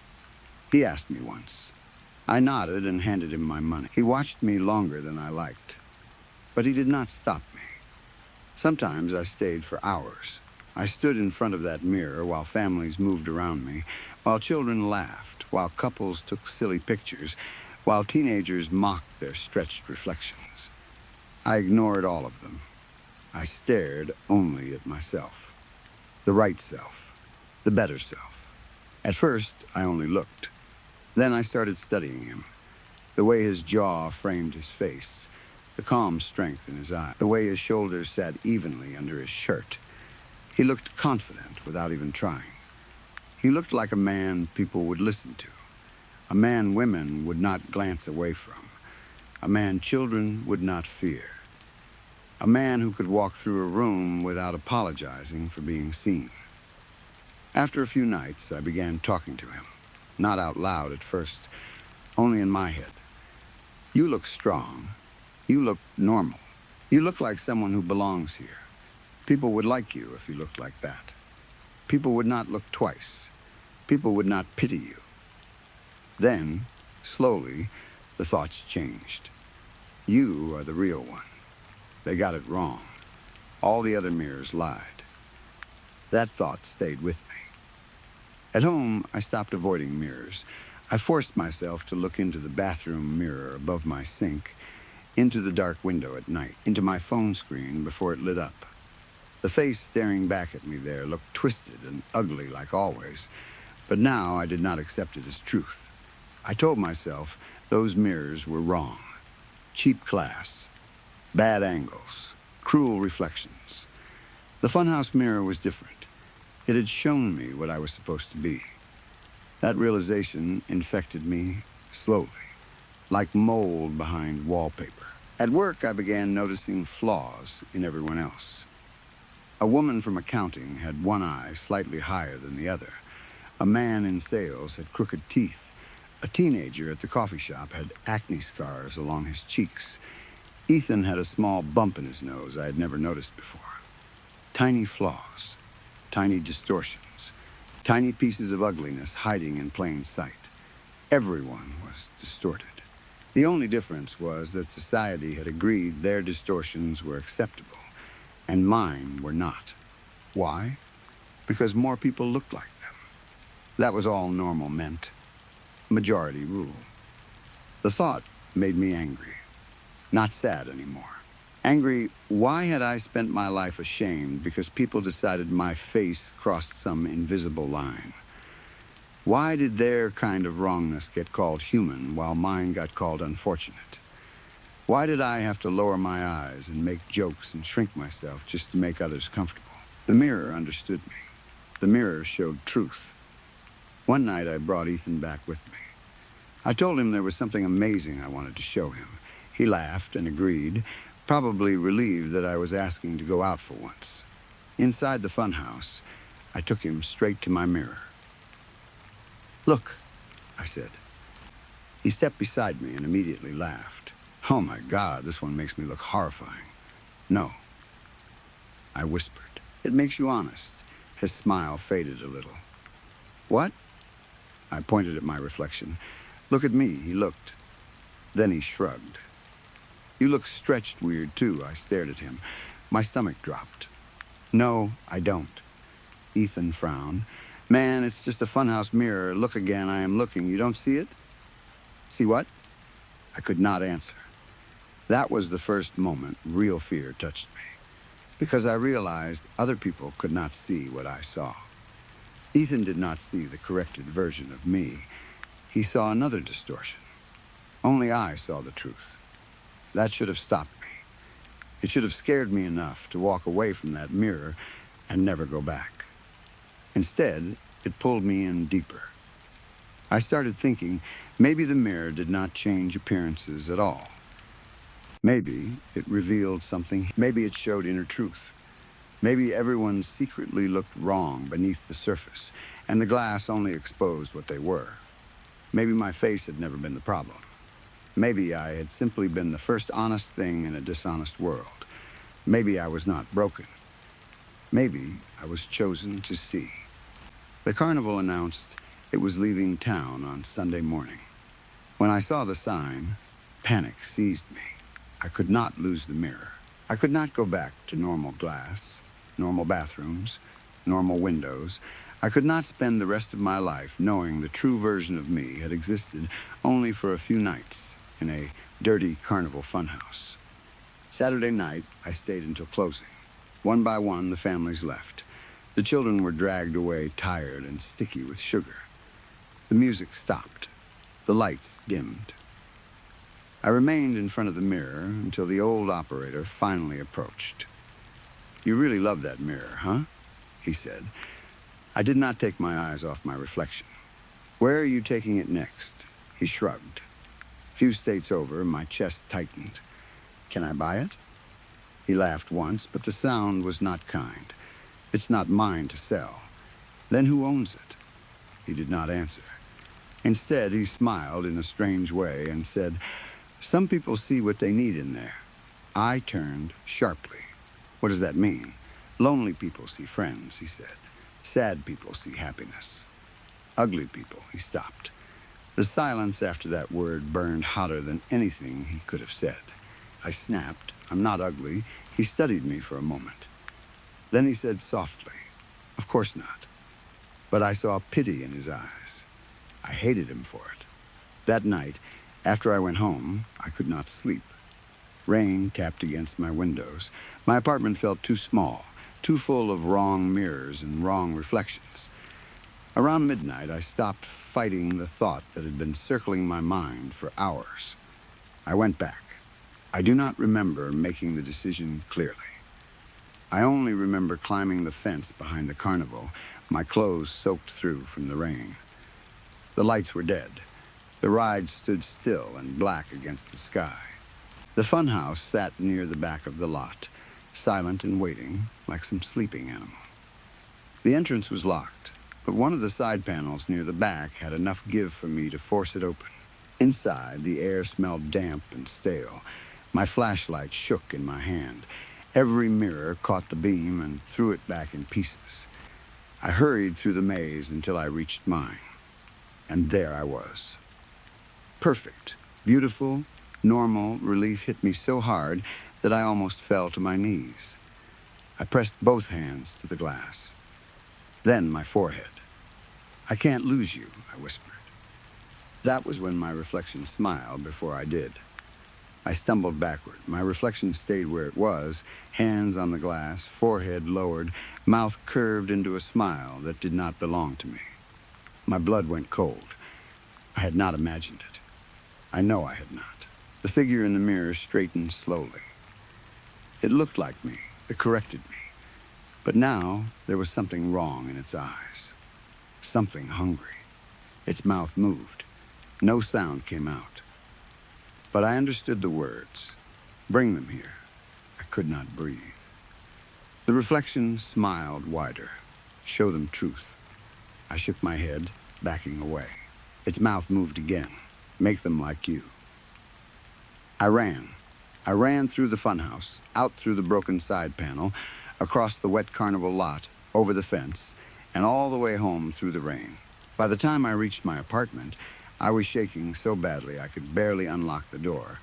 he asked me once. I nodded and handed him my money. He watched me longer than I liked, but he did not stop me. Sometimes I stayed for hours. I stood in front of that mirror while families moved around me, while children laughed, while couples took silly pictures, while teenagers mocked their stretched reflections. I ignored all of them. I stared only at myself. The right self. The better self. At first, I only looked. Then I started studying him. The way his jaw framed his face, the calm strength in his eye, the way his shoulders sat evenly under his shirt. He looked confident without even trying. He looked like a man people would listen to, a man women would not glance away from, a man children would not fear, a man who could walk through a room without apologizing for being seen. After a few nights, I began talking to him, not out loud at first, only in my head. You look strong. You look normal. You look like someone who belongs here. People would like you if you looked like that. People would not look twice. People would not pity you. Then, slowly, the thoughts changed. You are the real one. They got it wrong. All the other mirrors lied. That thought stayed with me. At home, I stopped avoiding mirrors. I forced myself to look into the bathroom mirror above my sink, into the dark window at night, into my phone screen before it lit up. The face staring back at me there looked twisted and ugly like always, but now I did not accept it as truth. I told myself those mirrors were wrong. Cheap glass, bad angles, cruel reflections. The funhouse mirror was different. It had shown me what I was supposed to be. That realization infected me slowly, like mold behind wallpaper. At work, I began noticing flaws in everyone else. A woman from accounting had one eye slightly higher than the other. A man in sales had crooked teeth. A teenager at the coffee shop had acne scars along his cheeks. Ethan had a small bump in his nose I had never noticed before. Tiny flaws, tiny distortions, tiny pieces of ugliness hiding in plain sight. Everyone was distorted. The only difference was that society had agreed their distortions were acceptable, and mine were not. Why? Because more people looked like them. That was all normal meant. Majority rule. The thought made me angry, not sad anymore. Angry, why had I spent my life ashamed because people decided my face crossed some invisible line? Why did their kind of wrongness get called human while mine got called unfortunate? Why did I have to lower my eyes and make jokes and shrink myself just to make others comfortable? The mirror understood me. The mirror showed truth. One night I brought Ethan back with me. I told him there was something amazing I wanted to show him. He laughed and agreed, probably relieved that I was asking to go out for once. Inside the funhouse, I took him straight to my mirror. "Look," I said. He stepped beside me and immediately laughed. "Oh my God, this one makes me look horrifying." "No," I whispered. "It makes you honest." His smile faded a little. "What?" I pointed at my reflection. "Look at me," he looked. Then he shrugged. "You look stretched weird too," I stared at him. My stomach dropped. "No, I don't." Ethan frowned. "Man, it's just a funhouse mirror. Look again, I am looking. You don't see it?" "See what?" I could not answer. That was the first moment real fear touched me, because I realized other people could not see what I saw. Ethan did not see the corrected version of me. He saw another distortion. Only I saw the truth. That should have stopped me. It should have scared me enough to walk away from that mirror and never go back. Instead, it pulled me in deeper. I started thinking maybe the mirror did not change appearances at all. Maybe it revealed something. Maybe it showed inner truth. Maybe everyone secretly looked wrong beneath the surface, and the glass only exposed what they were. Maybe my face had never been the problem. Maybe I had simply been the first honest thing in a dishonest world. Maybe I was not broken. Maybe I was chosen to see. The carnival announced it was leaving town on Sunday morning. When I saw the sign, panic seized me. I could not lose the mirror. I could not go back to normal glass, normal bathrooms, normal windows. I could not spend the rest of my life knowing the true version of me had existed only for a few nights in a dirty carnival funhouse. Saturday night, I stayed until closing. One by one, the families left. The children were dragged away tired and sticky with sugar. The music stopped. The lights dimmed. I remained in front of the mirror until the old operator finally approached. "You really love that mirror, huh?" he said. I did not take my eyes off my reflection. "Where are you taking it next?" He shrugged. A few states over, my chest tightened. "Can I buy it?" He laughed once, but the sound was not kind. "It's not mine to sell." "Then who owns it?" He did not answer. Instead, he smiled in a strange way and said, "Some people see what they need in there." I turned sharply. "What does that mean?" "Lonely people see friends," he said. "Sad people see happiness. Ugly people," he stopped. The silence after that word burned hotter than anything he could have said. I snapped, "I'm not ugly." He studied me for a moment. Then he said softly, "Of course not." But I saw pity in his eyes. I hated him for it. That night, after I went home, I could not sleep. Rain tapped against my windows. My apartment felt too small, too full of wrong mirrors and wrong reflections. Around midnight, I stopped fighting the thought that had been circling my mind for hours. I went back. I do not remember making the decision clearly. I only remember climbing the fence behind the carnival, my clothes soaked through from the rain. The lights were dead. The ride stood still and black against the sky. The funhouse sat near the back of the lot, silent and waiting, like some sleeping animal. The entrance was locked, but one of the side panels near the back had enough give for me to force it open. Inside, the air smelled damp and stale. My flashlight shook in my hand. Every mirror caught the beam and threw it back in pieces. I hurried through the maze until I reached mine. And there I was. Perfect, beautiful, normal. Relief hit me so hard that I almost fell to my knees. I pressed both hands to the glass. Then my forehead. "I can't lose you," I whispered. That was when my reflection smiled before I did. I stumbled backward. My reflection stayed where it was, hands on the glass, forehead lowered, mouth curved into a smile that did not belong to me. My blood went cold. I had not imagined it. I know I had not. The figure in the mirror straightened slowly. It looked like me. It corrected me. But now there was something wrong in its eyes. Something hungry. Its mouth moved. No sound came out. But I understood the words. "Bring them here." I could not breathe. The reflection smiled wider. "Show them truth." I shook my head, backing away. Its mouth moved again. "Make them like you." I ran. I ran through the funhouse, out through the broken side panel, across the wet carnival lot, over the fence, and all the way home through the rain. By the time I reached my apartment, I was shaking so badly I could barely unlock the door,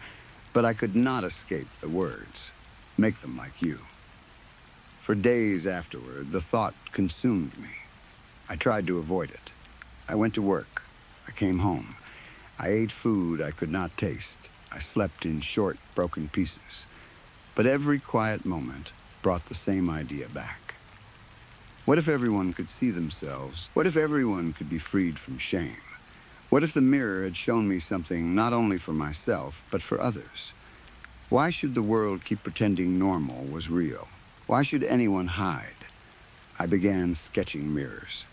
but I could not escape the words, "Make them like you." For days afterward, the thought consumed me. I tried to avoid it. I went to work. I came home. I ate food I could not taste. I slept in short, broken pieces. But every quiet moment brought the same idea back. What if everyone could see themselves? What if everyone could be freed from shame? What if the mirror had shown me something not only for myself, but for others? Why should the world keep pretending normal was real? Why should anyone hide? I began sketching mirrors.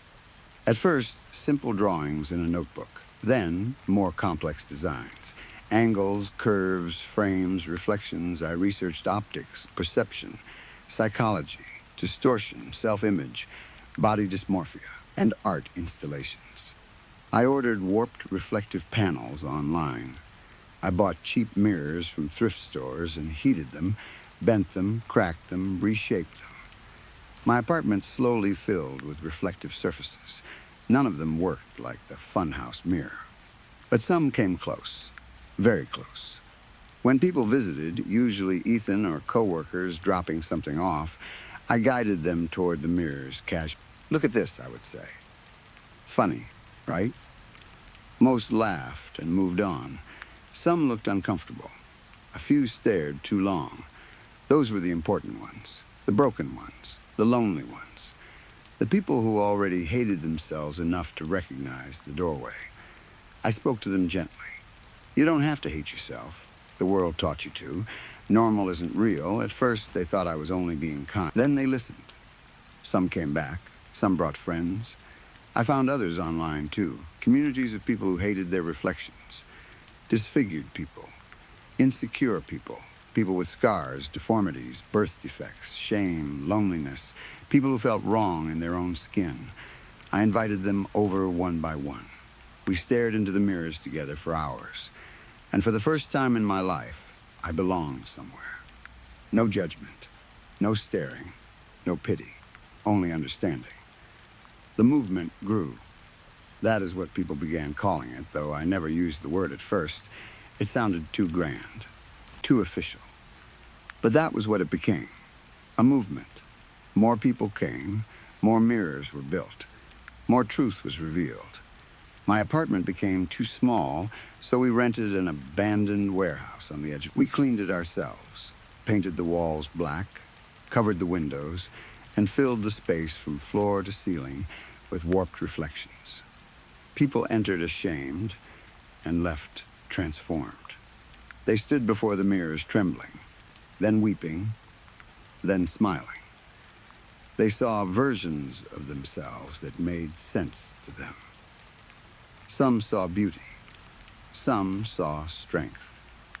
At first, simple drawings in a notebook. Then, more complex designs. Angles, curves, frames, reflections. I researched optics, perception, psychology, distortion, self-image, body dysmorphia, and art installations. I ordered warped reflective panels online. I bought cheap mirrors from thrift stores and heated them, bent them, cracked them, reshaped them. My apartment slowly filled with reflective surfaces. None of them worked like the funhouse mirror. But some came close, very close. When people visited, usually Ethan or coworkers dropping something off, I guided them toward the mirrors casually. "Look at this," I would say. Funny, right? Most laughed and moved on. Some looked uncomfortable. A few stared too long. Those were the important ones, the broken ones, the lonely ones. The people who already hated themselves enough to recognize the doorway. I spoke to them gently. You don't have to hate yourself. The world taught you to. Normal isn't real. At first, they thought I was only being kind. Then they listened. Some came back. Some brought friends. I found others online, too. Communities of people who hated their reflections. Disfigured people. Insecure people. People with scars, deformities, birth defects, shame, loneliness. People who felt wrong in their own skin. I invited them over one by one. We stared into the mirrors together for hours. And for the first time in my life, I belonged somewhere. No judgment, no staring, no pity, only understanding. The movement grew. That is what people began calling it, though I never used the word at first. It sounded too grand, too official. But that was what it became, a movement. More people came, more mirrors were built, more truth was revealed. My apartment became too small, so we rented an abandoned warehouse on the edge. We cleaned it ourselves, painted the walls black, covered the windows, and filled the space from floor to ceiling with warped reflections. People entered ashamed and left transformed. They stood before the mirrors trembling, then weeping, then smiling. They saw versions of themselves that made sense to them. Some saw beauty. Some saw strength.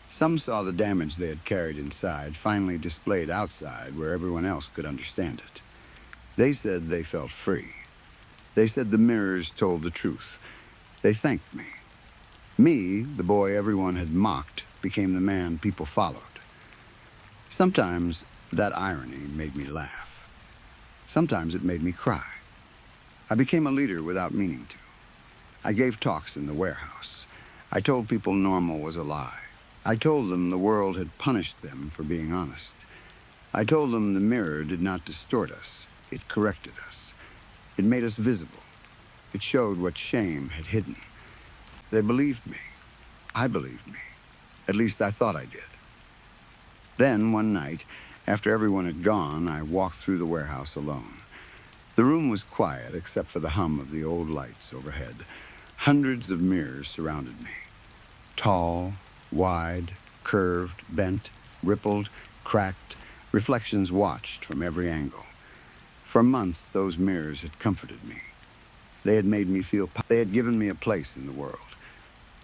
Some saw the damage they had carried inside finally displayed outside where everyone else could understand it. They said they felt free. They said the mirrors told the truth. They thanked me. Me, the boy everyone had mocked, became the man people followed. Sometimes that irony made me laugh. Sometimes it made me cry. I became a leader without meaning to. I gave talks in the warehouse. I told people normal was a lie. I told them the world had punished them for being honest. I told them the mirror did not distort us. It corrected us. It made us visible. It showed what shame had hidden. They believed me. I believed me. At least I thought I did. Then, one night, after everyone had gone, I walked through the warehouse alone. The room was quiet except for the hum of the old lights overhead. Hundreds of mirrors surrounded me. Tall, wide, curved, bent, rippled, cracked, reflections watched from every angle. For months, those mirrors had comforted me. They had made me feel they had given me a place in the world.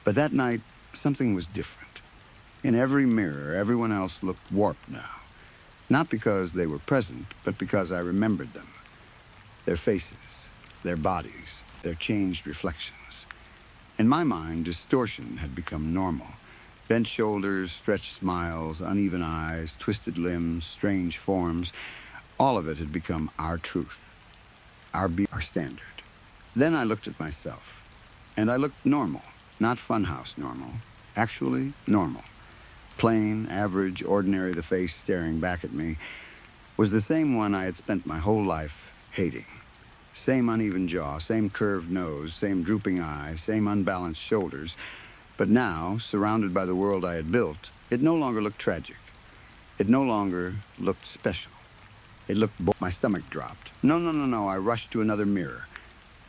But that night, something was different. In every mirror, everyone else looked warped now. Not because they were present, but because I remembered them. Their faces, their bodies, their changed reflections. In my mind, distortion had become normal. Bent shoulders, stretched smiles, uneven eyes, twisted limbs, strange forms. All of it had become our truth, our standard. Then I looked at myself, and I looked normal, not funhouse normal, actually normal. Plain, average, ordinary. The face staring back at me was the same one I had spent my whole life hating. Same uneven jaw, same curved nose, same drooping eye, same unbalanced shoulders. But now, surrounded by the world I had built, it no longer looked tragic. It no longer looked special. It looked my stomach dropped. No. I rushed to another mirror.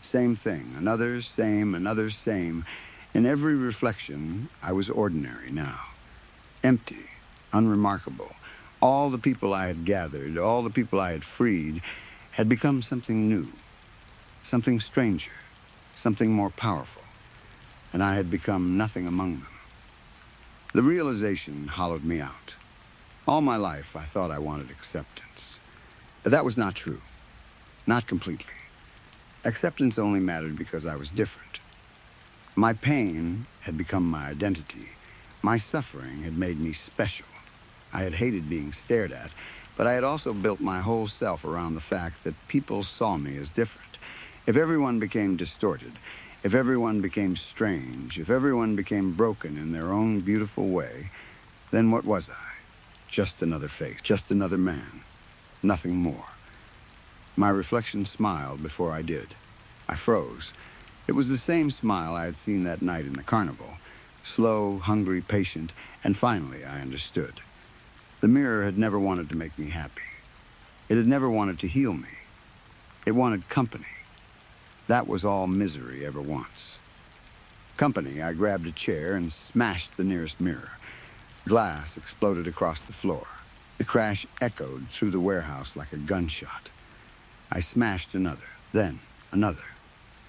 Same thing. Another, same, another, same. In every reflection, I was ordinary now. Empty, unremarkable. All the people I had gathered, all the people I had freed, had become something new, something stranger, something more powerful, and I had become nothing among them. The realization hollowed me out. All my life, I thought I wanted acceptance. But that was not true, not completely. Acceptance only mattered because I was different. My pain had become my identity. My suffering had made me special. I had hated being stared at, but I had also built my whole self around the fact that people saw me as different. If everyone became distorted, if everyone became strange, if everyone became broken in their own beautiful way, then what was I? Just another face, just another man, nothing more. My reflection smiled before I did. I froze. It was the same smile I had seen that night in the carnival. Slow, hungry, patient, and finally I understood. The mirror had never wanted to make me happy. It had never wanted to heal me. It wanted company. That was all misery ever wants. Company, I grabbed a chair and smashed the nearest mirror. Glass exploded across the floor. The crash echoed through the warehouse like a gunshot. I smashed another, then another.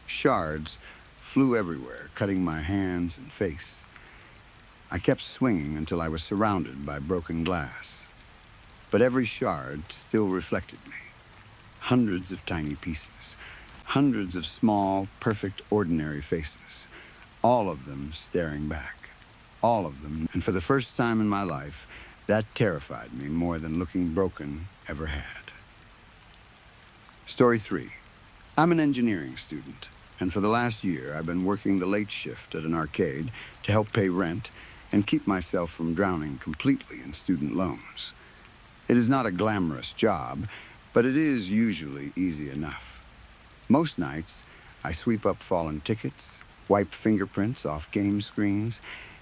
Shards flew everywhere, cutting my hands and face. I kept swinging until I was surrounded by broken glass. But every shard still reflected me. Hundreds of tiny pieces. Hundreds of small, perfect, ordinary faces. All of them staring back. All of them. And for the first time in my life, that terrified me more than looking broken ever had. Story 3. I'm an engineering student, and for the last year I've been working the late shift at an arcade to help pay rent and keep myself from drowning completely in student loans. It is not a glamorous job, but it is usually easy enough. Most nights, I sweep up fallen tickets, wipe fingerprints off game screens,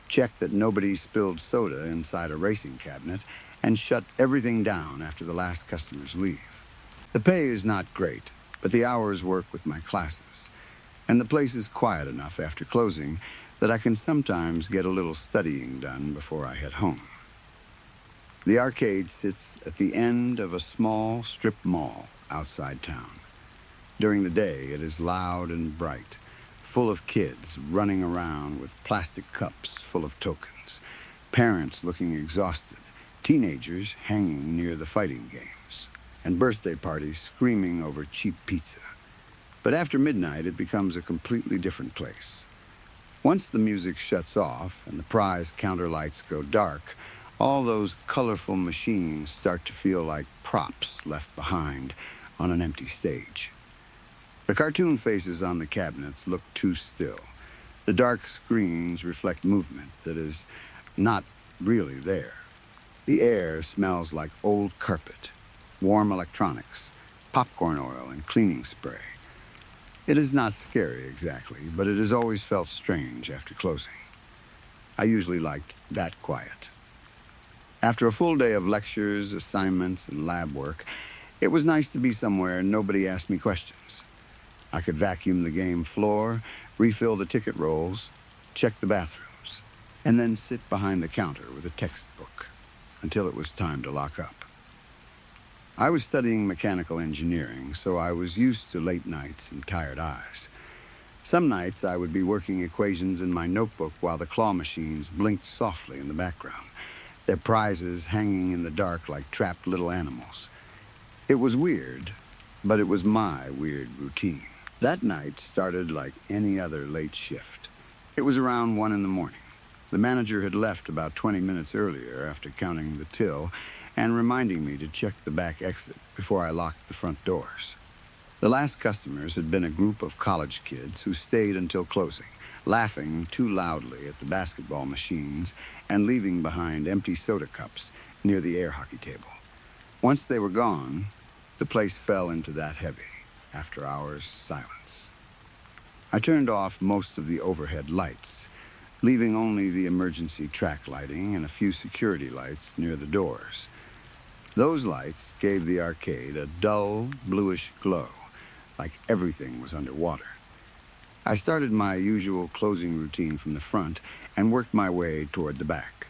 check that nobody spilled soda inside a racing cabinet, and shut everything down after the last customers leave. The pay is not great, but the hours work with my classes, and the place is quiet enough after closing that I can sometimes get a little studying done before I head home. The arcade sits at the end of a small strip mall outside town. During the day, it is loud and bright, full of kids running around with plastic cups full of tokens, parents looking exhausted, teenagers hanging near the fighting games, and birthday parties screaming over cheap pizza. But after midnight, it becomes a completely different place. Once the music shuts off and the prize counter lights go dark, all those colorful machines start to feel like props left behind on an empty stage. The cartoon faces on the cabinets look too still. The dark screens reflect movement that is not really there. The air smells like old carpet, warm electronics, popcorn oil, and cleaning spray. It is not scary exactly, but it has always felt strange after closing. I usually liked that quiet. After a full day of lectures, assignments, and lab work, it was nice to be somewhere nobody asked me questions. I could vacuum the game floor, refill the ticket rolls, check the bathrooms, and then sit behind the counter with a textbook until it was time to lock up. I was studying mechanical engineering, so I was used to late nights and tired eyes. Some nights I would be working equations in my notebook while the claw machines blinked softly in the background, their prizes hanging in the dark like trapped little animals. It was weird, but it was my weird routine. That night started like any other late shift. It was around 1 in the morning. The manager had left about 20 minutes earlier after counting the till and reminding me to check the back exit before I locked the front doors. The last customers had been a group of college kids who stayed until closing, laughing too loudly at the basketball machines and leaving behind empty soda cups near the air hockey table. Once they were gone, the place fell into that heavy, after-hours silence. I turned off most of the overhead lights, leaving only the emergency track lighting and a few security lights near the doors. Those lights gave the arcade a dull, bluish glow, like everything was underwater. I started my usual closing routine from the front and worked my way toward the back.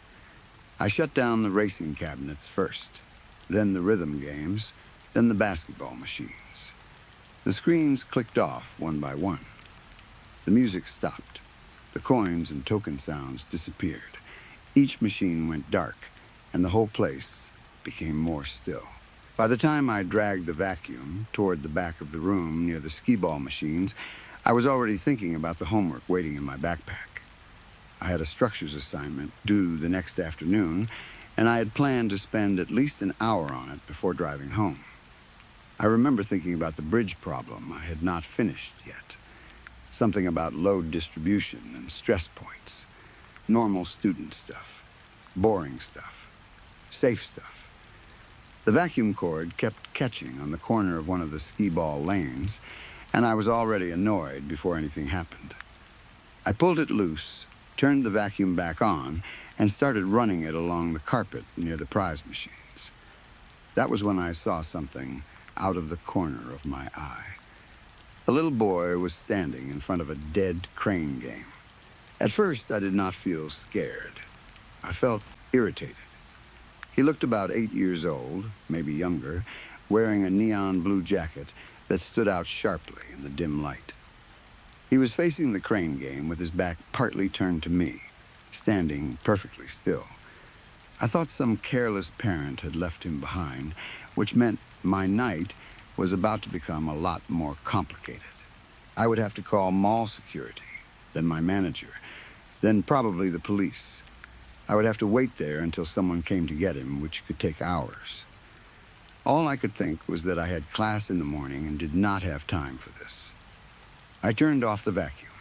I shut down the racing cabinets first, then the rhythm games, then the basketball machines. The screens clicked off one by one. The music stopped. The coins and token sounds disappeared. Each machine went dark, and the whole place became more still. By the time I dragged the vacuum toward the back of the room near the skee-ball machines, I was already thinking about the homework waiting in my backpack. I had a structures assignment due the next afternoon, and I had planned to spend at least an hour on it before driving home. I remember thinking about the bridge problem I had not finished yet. Something about load distribution and stress points. Normal student stuff. Boring stuff. Safe stuff. The vacuum cord kept catching on the corner of one of the skee-ball lanes, and I was already annoyed before anything happened. I pulled it loose, turned the vacuum back on, and started running it along the carpet near the prize machines. That was when I saw something out of the corner of my eye. A little boy was standing in front of a dead crane game. At first, I did not feel scared. I felt irritated. He looked about 8 years old, maybe younger, wearing a neon blue jacket that stood out sharply in the dim light. He was facing the crane game with his back partly turned to me, standing perfectly still. I thought some careless parent had left him behind, which meant my night was about to become a lot more complicated. I would have to call mall security, then my manager, then probably the police. I would have to wait there until someone came to get him, which could take hours. All I could think was that I had class in the morning and did not have time for this. I turned off the vacuum.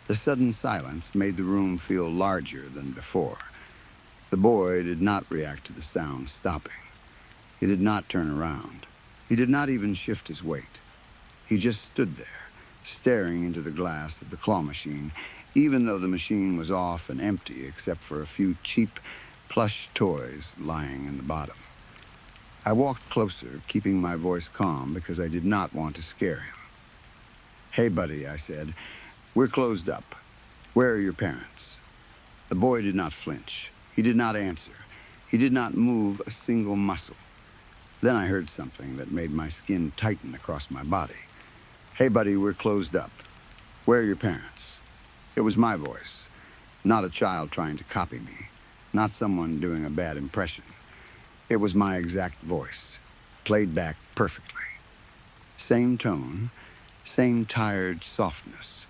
The sudden silence made the room feel larger than before. The boy did not react to the sound stopping. He did not turn around. He did not even shift his weight. He just stood there, staring into the glass of the claw machine, even though the machine was off and empty except for a few cheap plush toys lying in the bottom. I walked closer, keeping my voice calm because I did not want to scare him. "Hey, buddy," I said, "we're closed up. Where are your parents?" The boy did not flinch. He did not answer. He did not move a single muscle. Then I heard something that made my skin tighten across my body. "Hey, buddy, we're closed up. Where are your parents?" It was my voice, not a child trying to copy me, not someone doing a bad impression. It was my exact voice, played back perfectly. Same tone, same tired softness,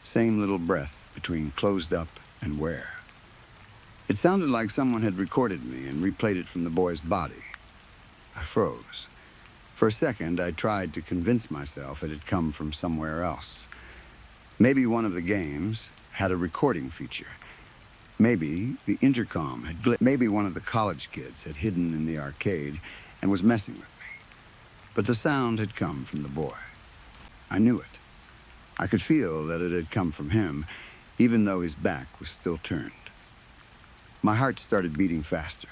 same little breath between closed up and where. It sounded like someone had recorded me and replayed it from the boy's body. I froze. For a second, I tried to convince myself it had come from somewhere else. Maybe one of the games had a recording feature. Maybe the intercom had glitched. Maybe one of the college kids had hidden in the arcade and was messing with me. But the sound had come from the boy. I knew it. I could feel that it had come from him, even though his back was still turned. My heart started beating faster.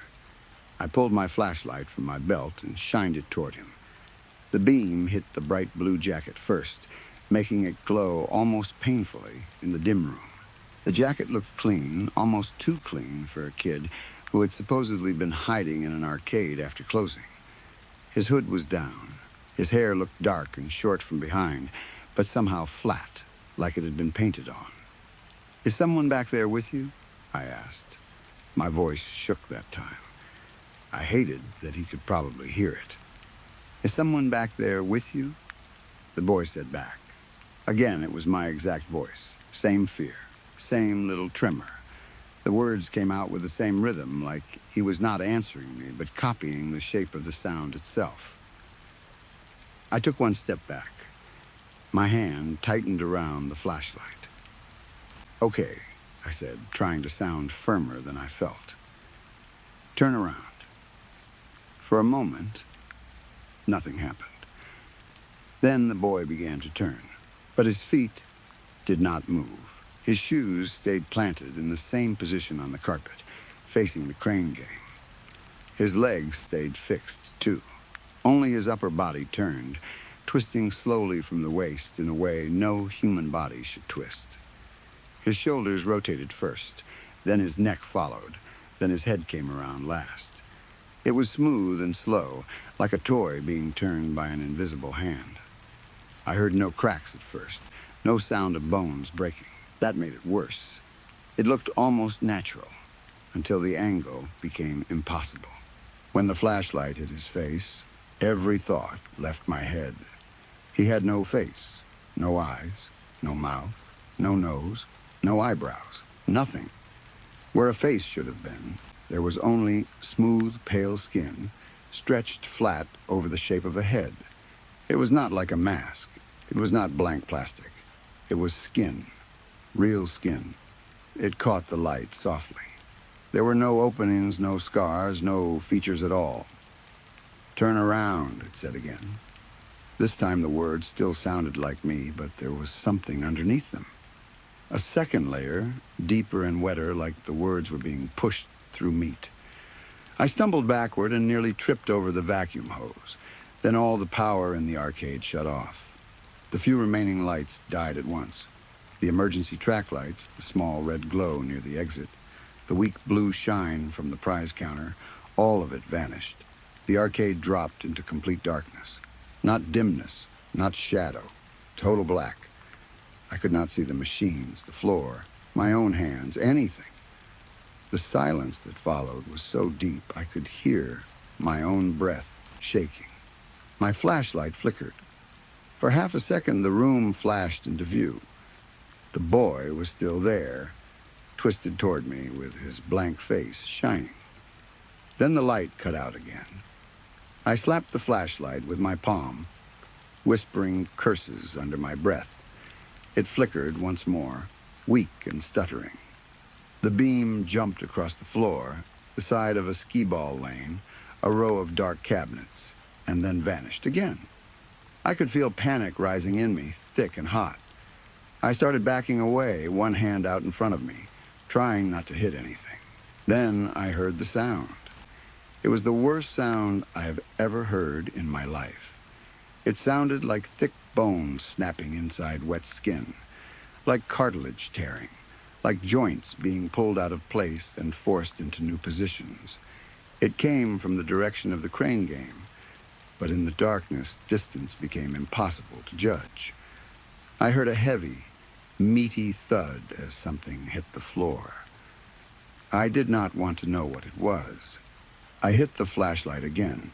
I pulled my flashlight from my belt and shined it toward him. The beam hit the bright blue jacket first, making it glow almost painfully in the dim room. The jacket looked clean, almost too clean for a kid who had supposedly been hiding in an arcade after closing. His hood was down. His hair looked dark and short from behind, but somehow flat, like it had been painted on. "Is someone back there with you?" I asked. My voice shook that time. I hated that he could probably hear it. "Is someone back there with you?" The boy said back. Again, it was my exact voice. Same fear, same little tremor. The words came out with the same rhythm, like he was not answering me, but copying the shape of the sound itself. I took one step back. My hand tightened around the flashlight. "Okay," I said, trying to sound firmer than I felt. "Turn around." For a moment, nothing happened. Then the boy began to turn, but his feet did not move. His shoes stayed planted in the same position on the carpet, facing the crane game. His legs stayed fixed, too. Only his upper body turned, twisting slowly from the waist in a way no human body should twist. His shoulders rotated first, then his neck followed, then his head came around last. It was smooth and slow, like a toy being turned by an invisible hand. I heard no cracks at first, no sound of bones breaking. That made it worse. It looked almost natural, until the angle became impossible. When the flashlight hit his face, every thought left my head. He had no face, no eyes, no mouth, no nose, no eyebrows, nothing. Where a face should have been, there was only smooth, pale skin, stretched flat over the shape of a head. It was not like a mask. It was not blank plastic. It was skin, real skin. It caught the light softly. There were no openings, no scars, no features at all. "Turn around," it said again. This time the words still sounded like me, but there was something underneath them. A second layer, deeper and wetter, like the words were being pushed through meat. I stumbled backward and nearly tripped over the vacuum hose. Then all the power in the arcade shut off. The few remaining lights died at once. The emergency track lights, the small red glow near the exit, the weak blue shine from the prize counter, all of it vanished. The arcade dropped into complete darkness. Not dimness, not shadow, total black. I could not see the machines, the floor, my own hands, anything. The silence that followed was so deep I could hear my own breath shaking. My flashlight flickered. For half a second, the room flashed into view. The boy was still there, twisted toward me with his blank face shining. Then the light cut out again. I slapped the flashlight with my palm, whispering curses under my breath. It flickered once more, weak and stuttering. The beam jumped across the floor, the side of a skee-ball lane, a row of dark cabinets, and then vanished again. I could feel panic rising in me, thick and hot. I started backing away, one hand out in front of me, trying not to hit anything. Then I heard the sound. It was the worst sound I have ever heard in my life. It sounded like thick bones snapping inside wet skin, like cartilage tearing, like joints being pulled out of place and forced into new positions. It came from the direction of the crane game, but in the darkness, distance became impossible to judge. I heard a heavy, meaty thud as something hit the floor. I did not want to know what it was. I hit the flashlight again.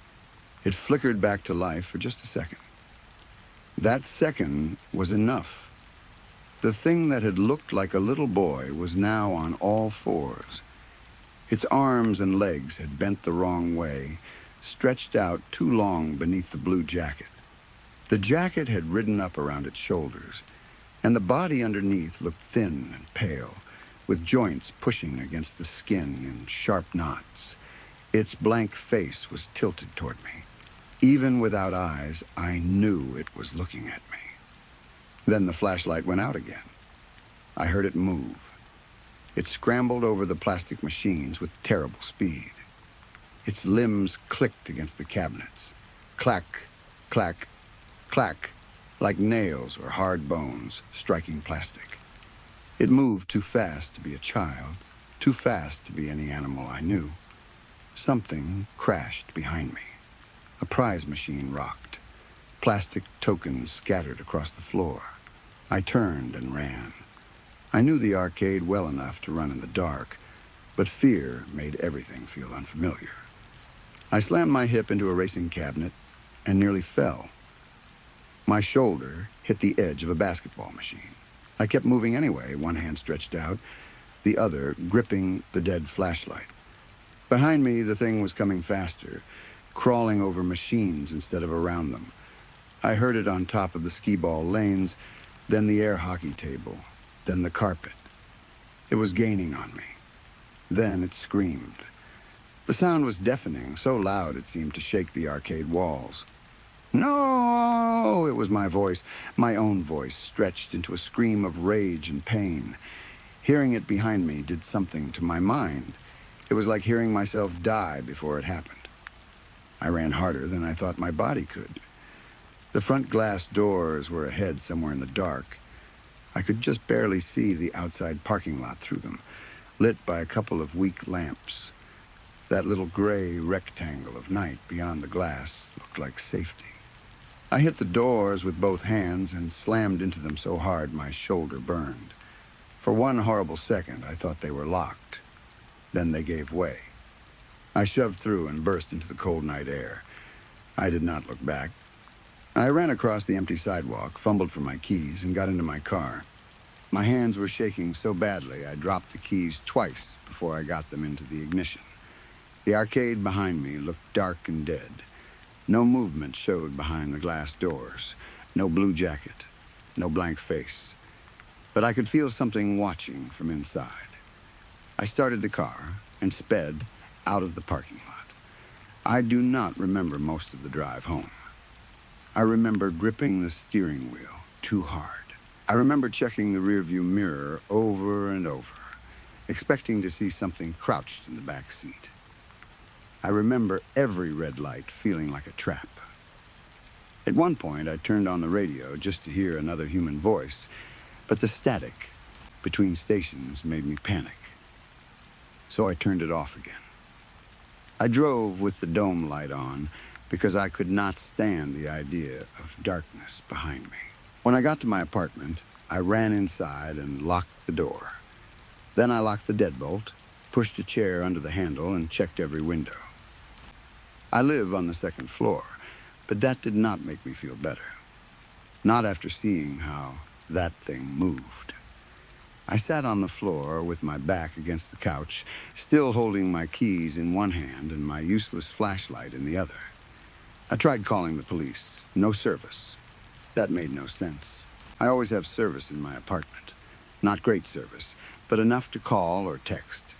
It flickered back to life for just a second. That second was enough. The thing that had looked like a little boy was now on all fours. Its arms and legs had bent the wrong way, stretched out too long beneath the blue jacket. The jacket had ridden up around its shoulders, and the body underneath looked thin and pale, with joints pushing against the skin in sharp knots. Its blank face was tilted toward me. Even without eyes, I knew it was looking at me. Then the flashlight went out again. I heard it move. It scrambled over the plastic machines with terrible speed. Its limbs clicked against the cabinets. Clack, clack, clack, like nails or hard bones striking plastic. It moved too fast to be a child, too fast to be any animal I knew. Something crashed behind me. A prize machine rocked. Plastic tokens scattered across the floor. I turned and ran. I knew the arcade well enough to run in the dark, but fear made everything feel unfamiliar. I slammed my hip into a racing cabinet and nearly fell. My shoulder hit the edge of a basketball machine. I kept moving anyway, one hand stretched out, the other gripping the dead flashlight. Behind me, the thing was coming faster, crawling over machines instead of around them. I heard it on top of the skee-ball lanes, then the air hockey table, then the carpet. It was gaining on me. Then it screamed. The sound was deafening, so loud it seemed to shake the arcade walls. No! It was my voice, my own voice, stretched into a scream of rage and pain. Hearing it behind me did something to my mind. It was like hearing myself die before it happened. I ran harder than I thought my body could. The front glass doors were ahead somewhere in the dark. I could just barely see the outside parking lot through them, lit by a couple of weak lamps. That little gray rectangle of night beyond the glass looked like safety. I hit the doors with both hands and slammed into them so hard my shoulder burned. For one horrible second, I thought they were locked. Then they gave way. I shoved through and burst into the cold night air. I did not look back. I ran across the empty sidewalk, fumbled for my keys, and got into my car. My hands were shaking so badly I dropped the keys twice before I got them into the ignition. The arcade behind me looked dark and dead. No movement showed behind the glass doors. No blue jacket. No blank face. But I could feel something watching from inside. I started the car and sped out of the parking lot. I do not remember most of the drive home. I remember gripping the steering wheel too hard. I remember checking the rearview mirror over and over, expecting to see something crouched in the back seat. I remember every red light feeling like a trap. At one point, I turned on the radio just to hear another human voice, but the static between stations made me panic. So I turned it off again. I drove with the dome light on because I could not stand the idea of darkness behind me. When I got to my apartment, I ran inside and locked the door. Then I locked the deadbolt, pushed a chair under the handle, and checked every window. I live on the second floor, but that did not make me feel better. Not after seeing how that thing moved. I sat on the floor with my back against the couch, still holding my keys in one hand and my useless flashlight in the other. I tried calling the police. No service. That made no sense. I always have service in my apartment. Not great service, but enough to call or text.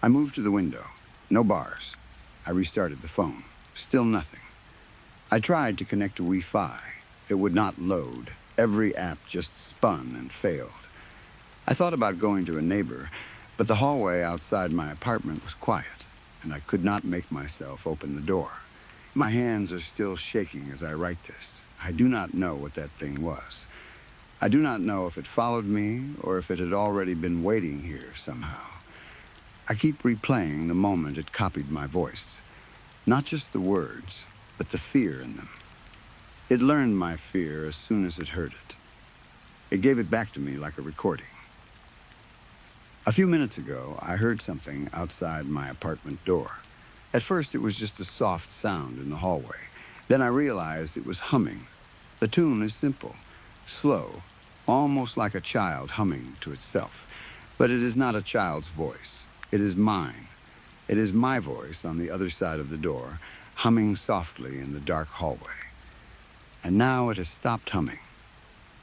I moved to the window. No bars. I restarted the phone. Still nothing. I tried to connect to Wi-Fi. It would not load. Every app just spun and failed. I thought about going to a neighbor, but the hallway outside my apartment was quiet, and I could not make myself open the door. My hands are still shaking as I write this. I do not know what that thing was. I do not know if it followed me or if it had already been waiting here somehow. I keep replaying the moment it copied my voice. Not just the words, but the fear in them. It learned my fear as soon as it heard it. It gave it back to me like a recording. A few minutes ago, I heard something outside my apartment door. At first, it was just a soft sound in the hallway. Then I realized it was humming. The tune is simple, slow, almost like a child humming to itself. But it is not a child's voice. It is mine. It is my voice on the other side of the door, humming softly in the dark hallway. And now it has stopped humming.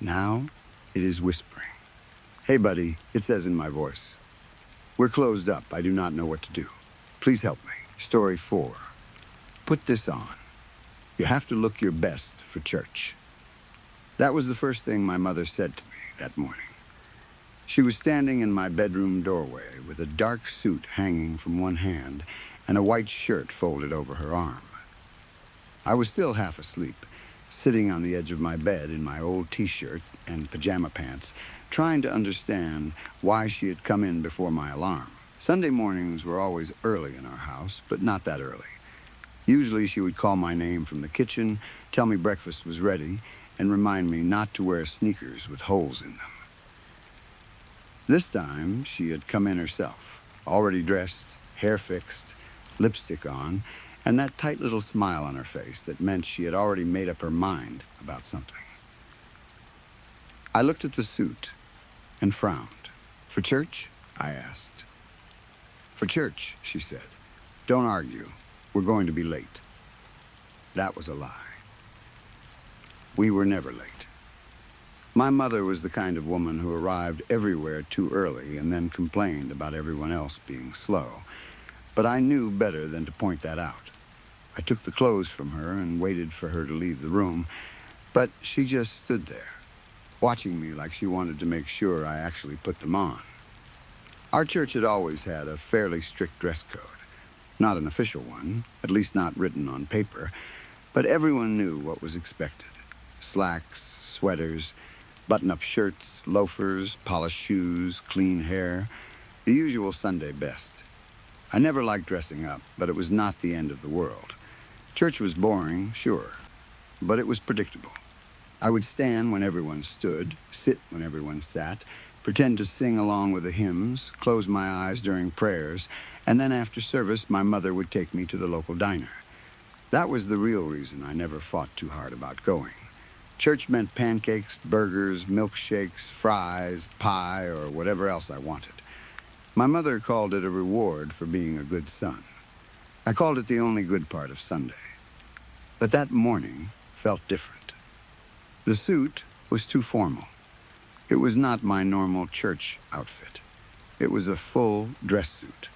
Now it is whispering. "Hey, buddy," it says in my voice. "We're closed up. I do not know what to do. Please help me." Story 4. Put this on. You have to look your best for church. That was the first thing my mother said to me that morning. She was standing in my bedroom doorway with a dark suit hanging from one hand and a white shirt folded over her arm. I was still half asleep, sitting on the edge of my bed in my old t-shirt and pajama pants, trying to understand why she had come in before my alarm. Sunday mornings were always early in our house, but not that early. Usually she would call my name from the kitchen, tell me breakfast was ready, and remind me not to wear sneakers with holes in them. This time, she had come in herself, already dressed, hair fixed, lipstick on, and that tight little smile on her face that meant she had already made up her mind about something. I looked at the suit and frowned. "For church?" I asked. "For church," she said. "Don't argue. We're going to be late." That was a lie. We were never late. My mother was the kind of woman who arrived everywhere too early and then complained about everyone else being slow. But I knew better than to point that out. I took the clothes from her and waited for her to leave the room, but she just stood there, watching me like she wanted to make sure I actually put them on. Our church had always had a fairly strict dress code. Not an official one, at least not written on paper, but everyone knew what was expected. Slacks, sweaters, button-up shirts, loafers, polished shoes, clean hair, the usual Sunday best. I never liked dressing up, but it was not the end of the world. Church was boring, sure, but it was predictable. I would stand when everyone stood, sit when everyone sat, pretend to sing along with the hymns, close my eyes during prayers, and then after service, my mother would take me to the local diner. That was the real reason I never fought too hard about going. Church meant pancakes, burgers, milkshakes, fries, pie, or whatever else I wanted. My mother called it a reward for being a good son. I called it the only good part of Sunday. But that morning felt different. The suit was too formal. It was not my normal church outfit. It was a full dress suit,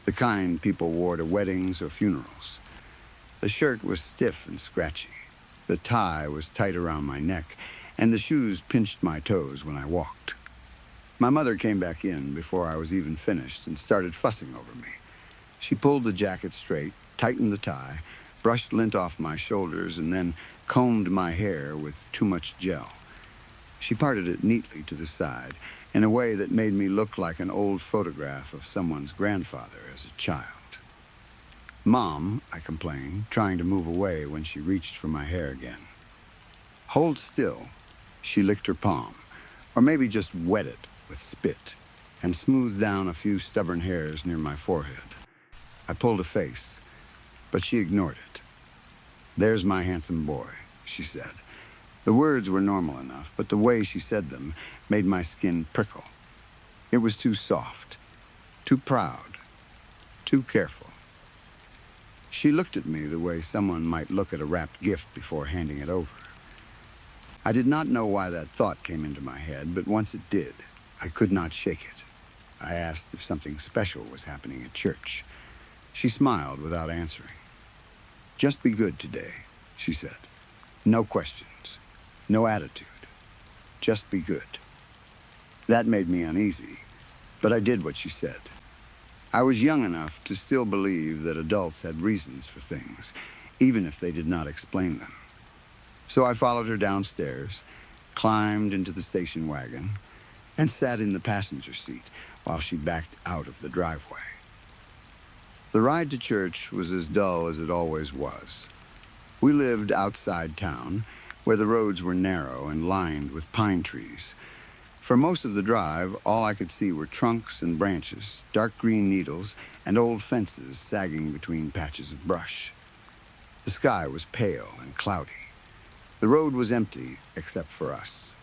the kind people wore to weddings or funerals. The shirt was stiff and scratchy. The tie was tight around my neck, and the shoes pinched my toes when I walked. My mother came back in before I was even finished and started fussing over me. She pulled the jacket straight, tightened the tie, brushed lint off my shoulders, and then combed my hair with too much gel. She parted it neatly to the side in a way that made me look like an old photograph of someone's grandfather as a child. "Mom," I complained, trying to move away when she reached for my hair again. "Hold still." She licked her palm, or maybe just wet it with spit, and smoothed down a few stubborn hairs near my forehead. I pulled a face, but she ignored it. "There's my handsome boy," she said. The words were normal enough, but the way she said them made my skin prickle. It was too soft, too proud, too careful. She looked at me the way someone might look at a wrapped gift before handing it over. I did not know why that thought came into my head, but once it did, I could not shake it. I asked if something special was happening at church. She smiled without answering. "Just be good today," she said. "No questions, no attitude. Just be good." That made me uneasy, but I did what she said. I was young enough to still believe that adults had reasons for things, even if they did not explain them. So I followed her downstairs, climbed into the station wagon, and sat in the passenger seat while she backed out of the driveway. The ride to church was as dull as it always was. We lived outside town, where the roads were narrow and lined with pine trees. For most of the drive, all I could see were trunks and branches, dark green needles, and old fences sagging between patches of brush. The sky was pale and cloudy. The road was empty, except for us.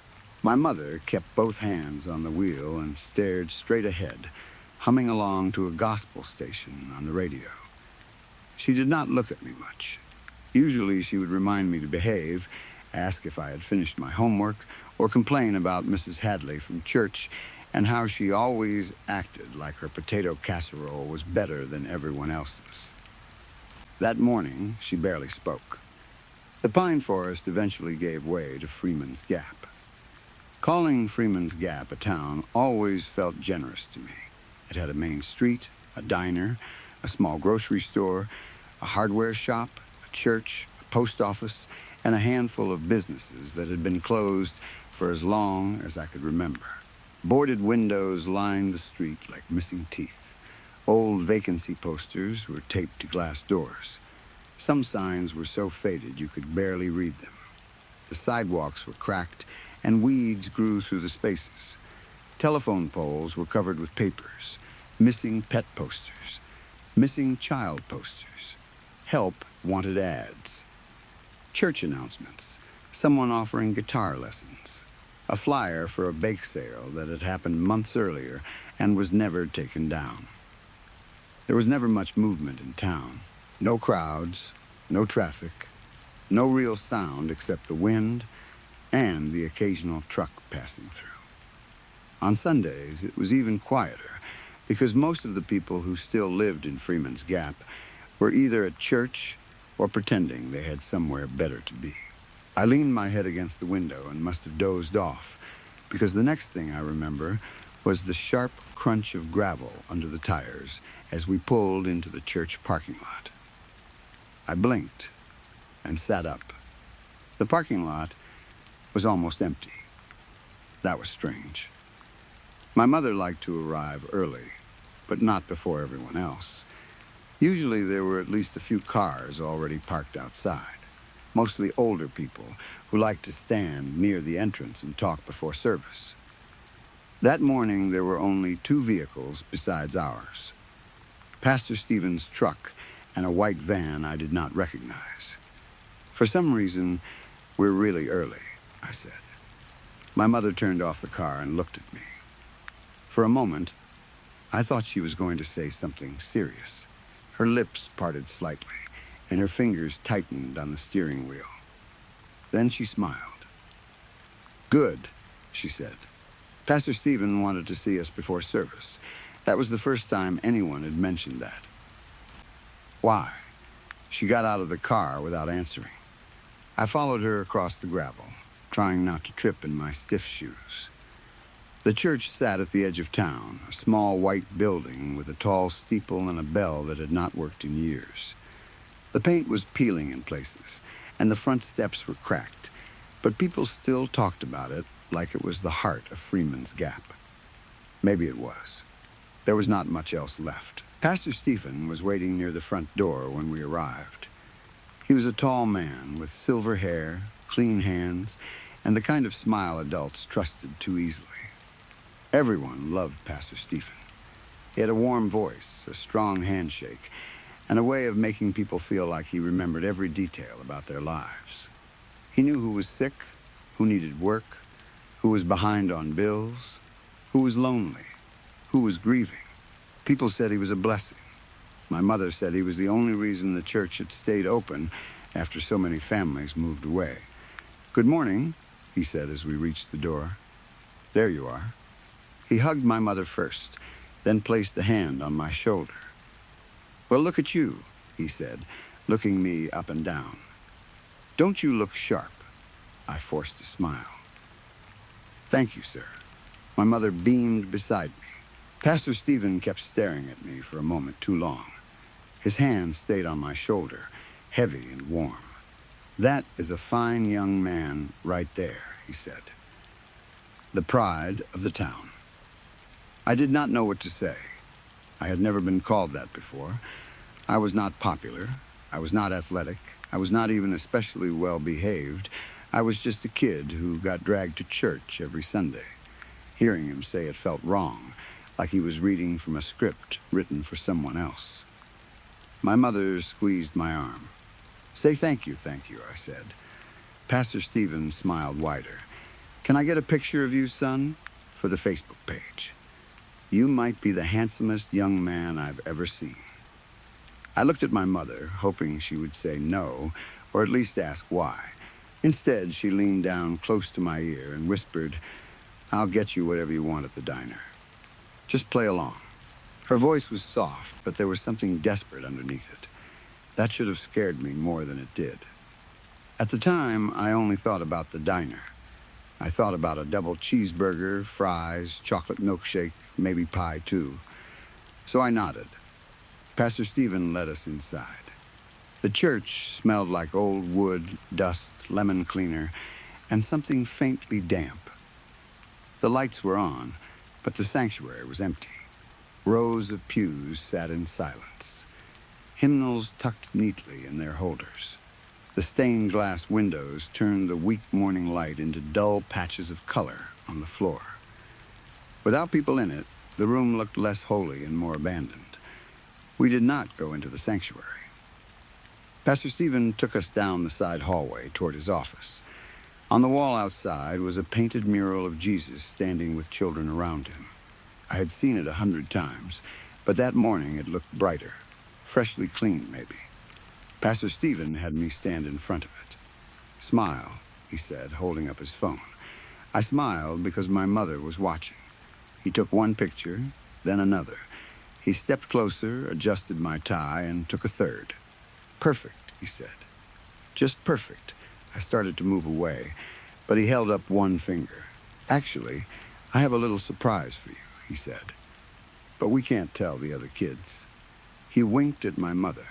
My mother kept both hands on the wheel and stared straight ahead, humming along to a gospel station on the radio. She did not look at me much. Usually she would remind me to behave, ask if I had finished my homework, or complain about Mrs. Hadley from church and how she always acted like her potato casserole was better than everyone else's. That morning, she barely spoke. The pine forest eventually gave way to Freeman's Gap. Calling Freeman's Gap a town always felt generous to me. It had a main street, a diner, a small grocery store, a hardware shop, a church, a post office, and a handful of businesses that had been closed for as long as I could remember. Boarded windows lined the street like missing teeth. Old vacancy posters were taped to glass doors. Some signs were so faded you could barely read them. The sidewalks were cracked, and weeds grew through the spaces. Telephone poles were covered with papers, missing pet posters, missing child posters. Help wanted ads. Church announcements, someone offering guitar lessons. A flyer for a bake sale that had happened months earlier and was never taken down. There was never much movement in town. No crowds, no traffic, no real sound except the wind and the occasional truck passing through. On Sundays, it was even quieter because most of the people who still lived in Freeman's Gap were either at church or pretending they had somewhere better to be. I leaned my head against the window and must have dozed off because the next thing I remember was the sharp crunch of gravel under the tires as we pulled into the church parking lot. I blinked and sat up. The parking lot was almost empty. That was strange. My mother liked to arrive early, but not before everyone else. Usually there were at least a few cars already parked outside, mostly older people who liked to stand near the entrance and talk before service. That morning there were only 2 vehicles besides ours. Pastor Stephen's truck and a white van I did not recognize. "For some reason, we're really early," I said. My mother turned off the car and looked at me. For a moment, I thought she was going to say something serious. Her lips parted slightly, and her fingers tightened on the steering wheel. Then she smiled. "Good," she said. "Pastor Stephen wanted to see us before service. That was the first time anyone had mentioned that." "Why?" She got out of the car without answering. I followed her across the gravel, trying not to trip in my stiff shoes. The church sat at the edge of town, a small white building with a tall steeple and a bell that had not worked in years. The paint was peeling in places, and the front steps were cracked, but people still talked about it like it was the heart of Freeman's Gap. Maybe it was. There was not much else left. Pastor Stephen was waiting near the front door when we arrived. He was a tall man with silver hair, clean hands, and the kind of smile adults trusted too easily. Everyone loved Pastor Stephen. He had a warm voice, a strong handshake, and a way of making people feel like he remembered every detail about their lives. He knew who was sick, who needed work, who was behind on bills, who was lonely, who was grieving. People said he was a blessing. My mother said he was the only reason the church had stayed open after so many families moved away. "Good morning," he said as we reached the door. "There you are." He hugged my mother first, then placed a hand on my shoulder. "Well, look at you," he said, looking me up and down. "Don't you look sharp?" I forced a smile. "Thank you, sir." My mother beamed beside me. Pastor Stephen kept staring at me for a moment too long. His hand stayed on my shoulder, heavy and warm. "That is a fine young man right there," he said. The pride of the town. I did not know what to say. I had never been called that before. I was not popular. I was not athletic. I was not even especially well behaved. I was just a kid who got dragged to church every Sunday. Hearing him say it felt wrong, like he was reading from a script written for someone else. My mother squeezed my arm. "Say thank you," I said. Pastor Stephen smiled wider. "Can I get a picture of you, son, for the Facebook page? You might be the handsomest young man I've ever seen." I looked at my mother, hoping she would say no, or at least ask why. Instead, she leaned down close to my ear and whispered, "I'll get you whatever you want at the diner. Just play along." Her voice was soft, but there was something desperate underneath it. That should have scared me more than it did. At the time, I only thought about the diner. I thought about a double cheeseburger, fries, chocolate milkshake, maybe pie too. So I nodded. Pastor Stephen led us inside. The church smelled like old wood, dust, lemon cleaner, and something faintly damp. The lights were on, but the sanctuary was empty. Rows of pews sat in silence, hymnals tucked neatly in their holders. The stained glass windows turned the weak morning light into dull patches of color on the floor. Without people in it, the room looked less holy and more abandoned. We did not go into the sanctuary. Pastor Stephen took us down the side hallway toward his office. On the wall outside was a painted mural of Jesus standing with children around him. I had seen it 100 times, but that morning it looked brighter, freshly cleaned maybe. Pastor Stephen had me stand in front of it. "Smile," he said, holding up his phone. I smiled because my mother was watching. He took one picture, then another. He stepped closer, adjusted my tie, and took a third. "Perfect," he said. "Just perfect." I started to move away, but he held up one finger. "Actually, I have a little surprise for you," he said. "But we can't tell the other kids." He winked at my mother.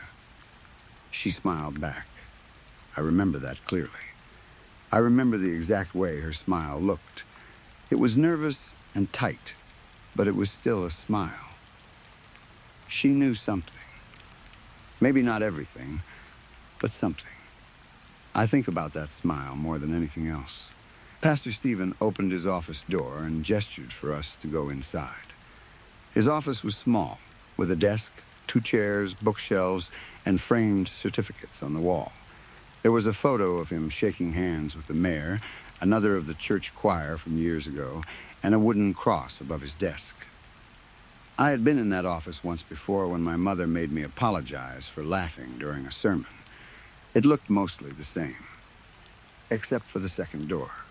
She smiled back. I remember that clearly. I remember the exact way her smile looked. It was nervous and tight, but it was still a smile. She knew something. Maybe not everything, but something. I think about that smile more than anything else. Pastor Stephen opened his office door and gestured for us to go inside. His office was small, with a desk, 2 chairs, bookshelves, and framed certificates on the wall. There was a photo of him shaking hands with the mayor, another of the church choir from years ago, and a wooden cross above his desk. I had been in that office once before when my mother made me apologize for laughing during a sermon. It looked mostly the same, except for the second door.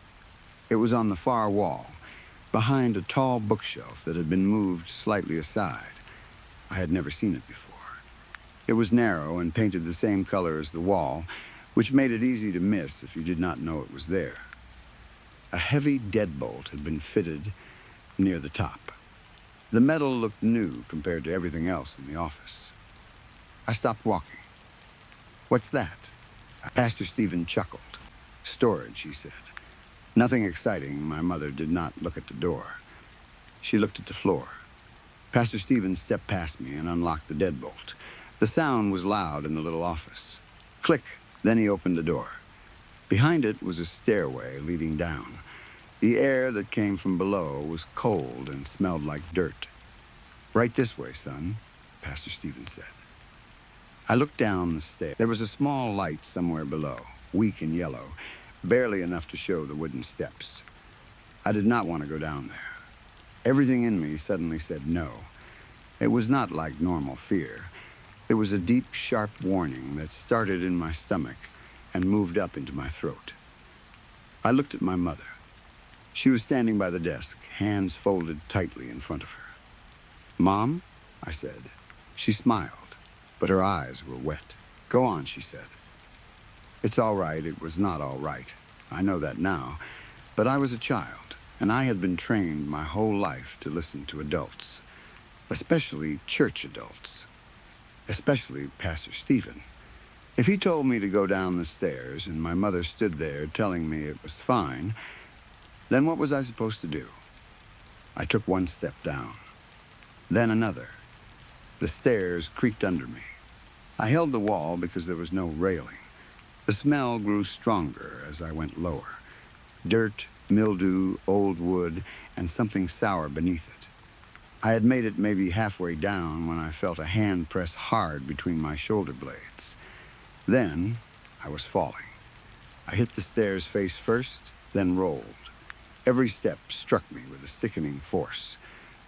It was on the far wall, behind a tall bookshelf that had been moved slightly aside. I had never seen it before. It was narrow and painted the same color as the wall, which made it easy to miss if you did not know it was there. A heavy deadbolt had been fitted near the top. The metal looked new compared to everything else in the office. I stopped walking. What's that? Pastor Stephen chuckled. Storage, he said. Nothing exciting. My mother did not look at the door. She looked at the floor. Pastor Stephen stepped past me and unlocked the deadbolt. The sound was loud in the little office. Click, then he opened the door. Behind it was a stairway leading down. The air that came from below was cold and smelled like dirt. Right this way, son, Pastor Stephen said. I looked down the stairs. There was a small light somewhere below, weak and yellow, barely enough to show the wooden steps. I did not want to go down there. Everything in me suddenly said no. It was not like normal fear. It was a deep, sharp warning that started in my stomach and moved up into my throat. I looked at my mother. She was standing by the desk, hands folded tightly in front of her. "Mom?" I said. She smiled, but her eyes were wet. "Go on," she said. It's all right. It was not all right. I know that now. But I was a child, and I had been trained my whole life to listen to adults, especially church adults, especially Pastor Stephen. If he told me to go down the stairs and my mother stood there telling me it was fine, then what was I supposed to do? I took one step down, then another. The stairs creaked under me. I held the wall because there was no railing. The smell grew stronger as I went lower. Dirt, mildew, old wood, and something sour beneath it. I had made it maybe halfway down when I felt a hand press hard between my shoulder blades. Then I was falling. I hit the stairs face first, then rolled. Every step struck me with a sickening force.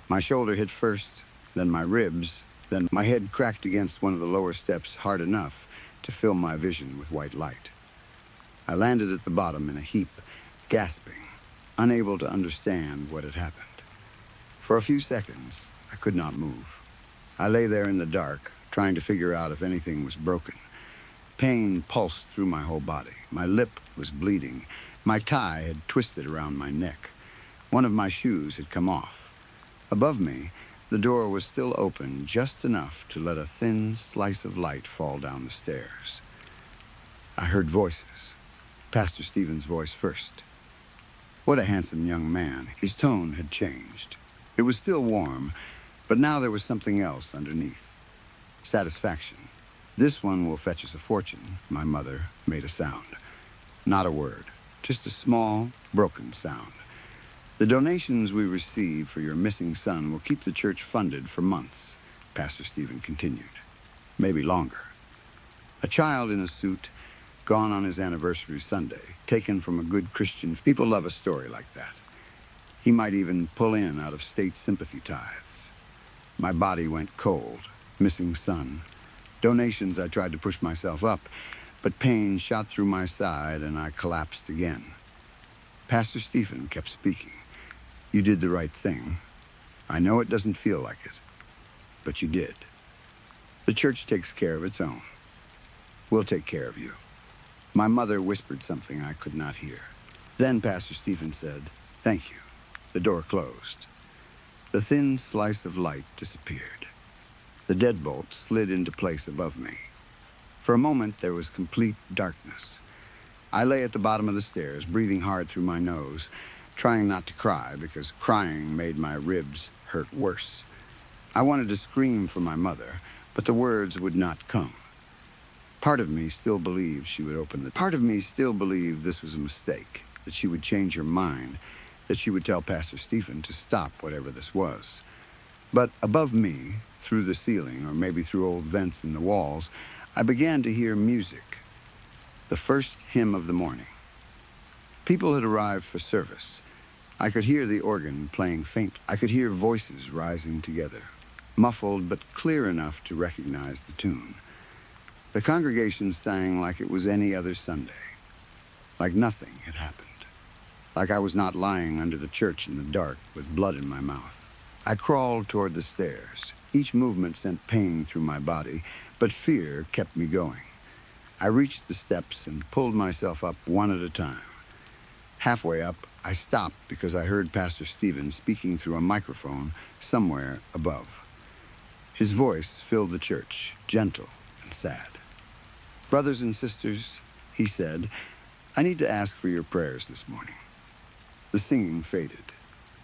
My shoulder hit first, then my ribs, then my head cracked against one of the lower steps hard enough to fill my vision with white light. I landed at the bottom in a heap, gasping, unable to understand what had happened. For a few seconds, I could not move. I lay there in the dark, trying to figure out if anything was broken. Pain pulsed through my whole body. My lip was bleeding. My tie had twisted around my neck. One of my shoes had come off. Above me, the door was still open just enough to let a thin slice of light fall down the stairs. I heard voices. Pastor Stephen's voice first. What a handsome young man. His tone had changed. It was still warm, but now there was something else underneath. Satisfaction. "This one will fetch us a fortune," my mother made a sound. Not a word, just a small, broken sound. "The donations we receive for your missing son will keep the church funded for months," Pastor Stephen continued. "Maybe longer." A child in a suit, gone on his anniversary Sunday, taken from a good Christian. People love a story like that. He might even pull in out of state sympathy tithes. My body went cold. Missing son. Donations. I tried to push myself up, but pain shot through my side and I collapsed again. Pastor Stephen kept speaking. "You did the right thing. I know it doesn't feel like it, but you did. The church takes care of its own. We'll take care of you." My mother whispered something I could not hear. Then Pastor Stephen said, "Thank you." The door closed. The thin slice of light disappeared. The deadbolt slid into place above me. For a moment, there was complete darkness. I lay at the bottom of the stairs, breathing hard through my nose, trying not to cry because crying made my ribs hurt worse. I wanted to scream for my mother, but the words would not come. Part of me still believed she would open the... Part of me still believed this was a mistake, that she would change her mind, that she would tell Pastor Stephen to stop whatever this was. But above me, through the ceiling, or maybe through old vents in the walls, I began to hear music. The first hymn of the morning. People had arrived for service. I could hear the organ playing faint. I could hear voices rising together, muffled but clear enough to recognize the tune. The congregation sang like it was any other Sunday, like nothing had happened, like I was not lying under the church in the dark with blood in my mouth. I crawled toward the stairs. Each movement sent pain through my body, but fear kept me going. I reached the steps and pulled myself up one at a time. Halfway up, I stopped because I heard Pastor Stephen speaking through a microphone somewhere above. His voice filled the church, gentle and sad. Brothers and sisters, he said, I need to ask for your prayers this morning. The singing faded.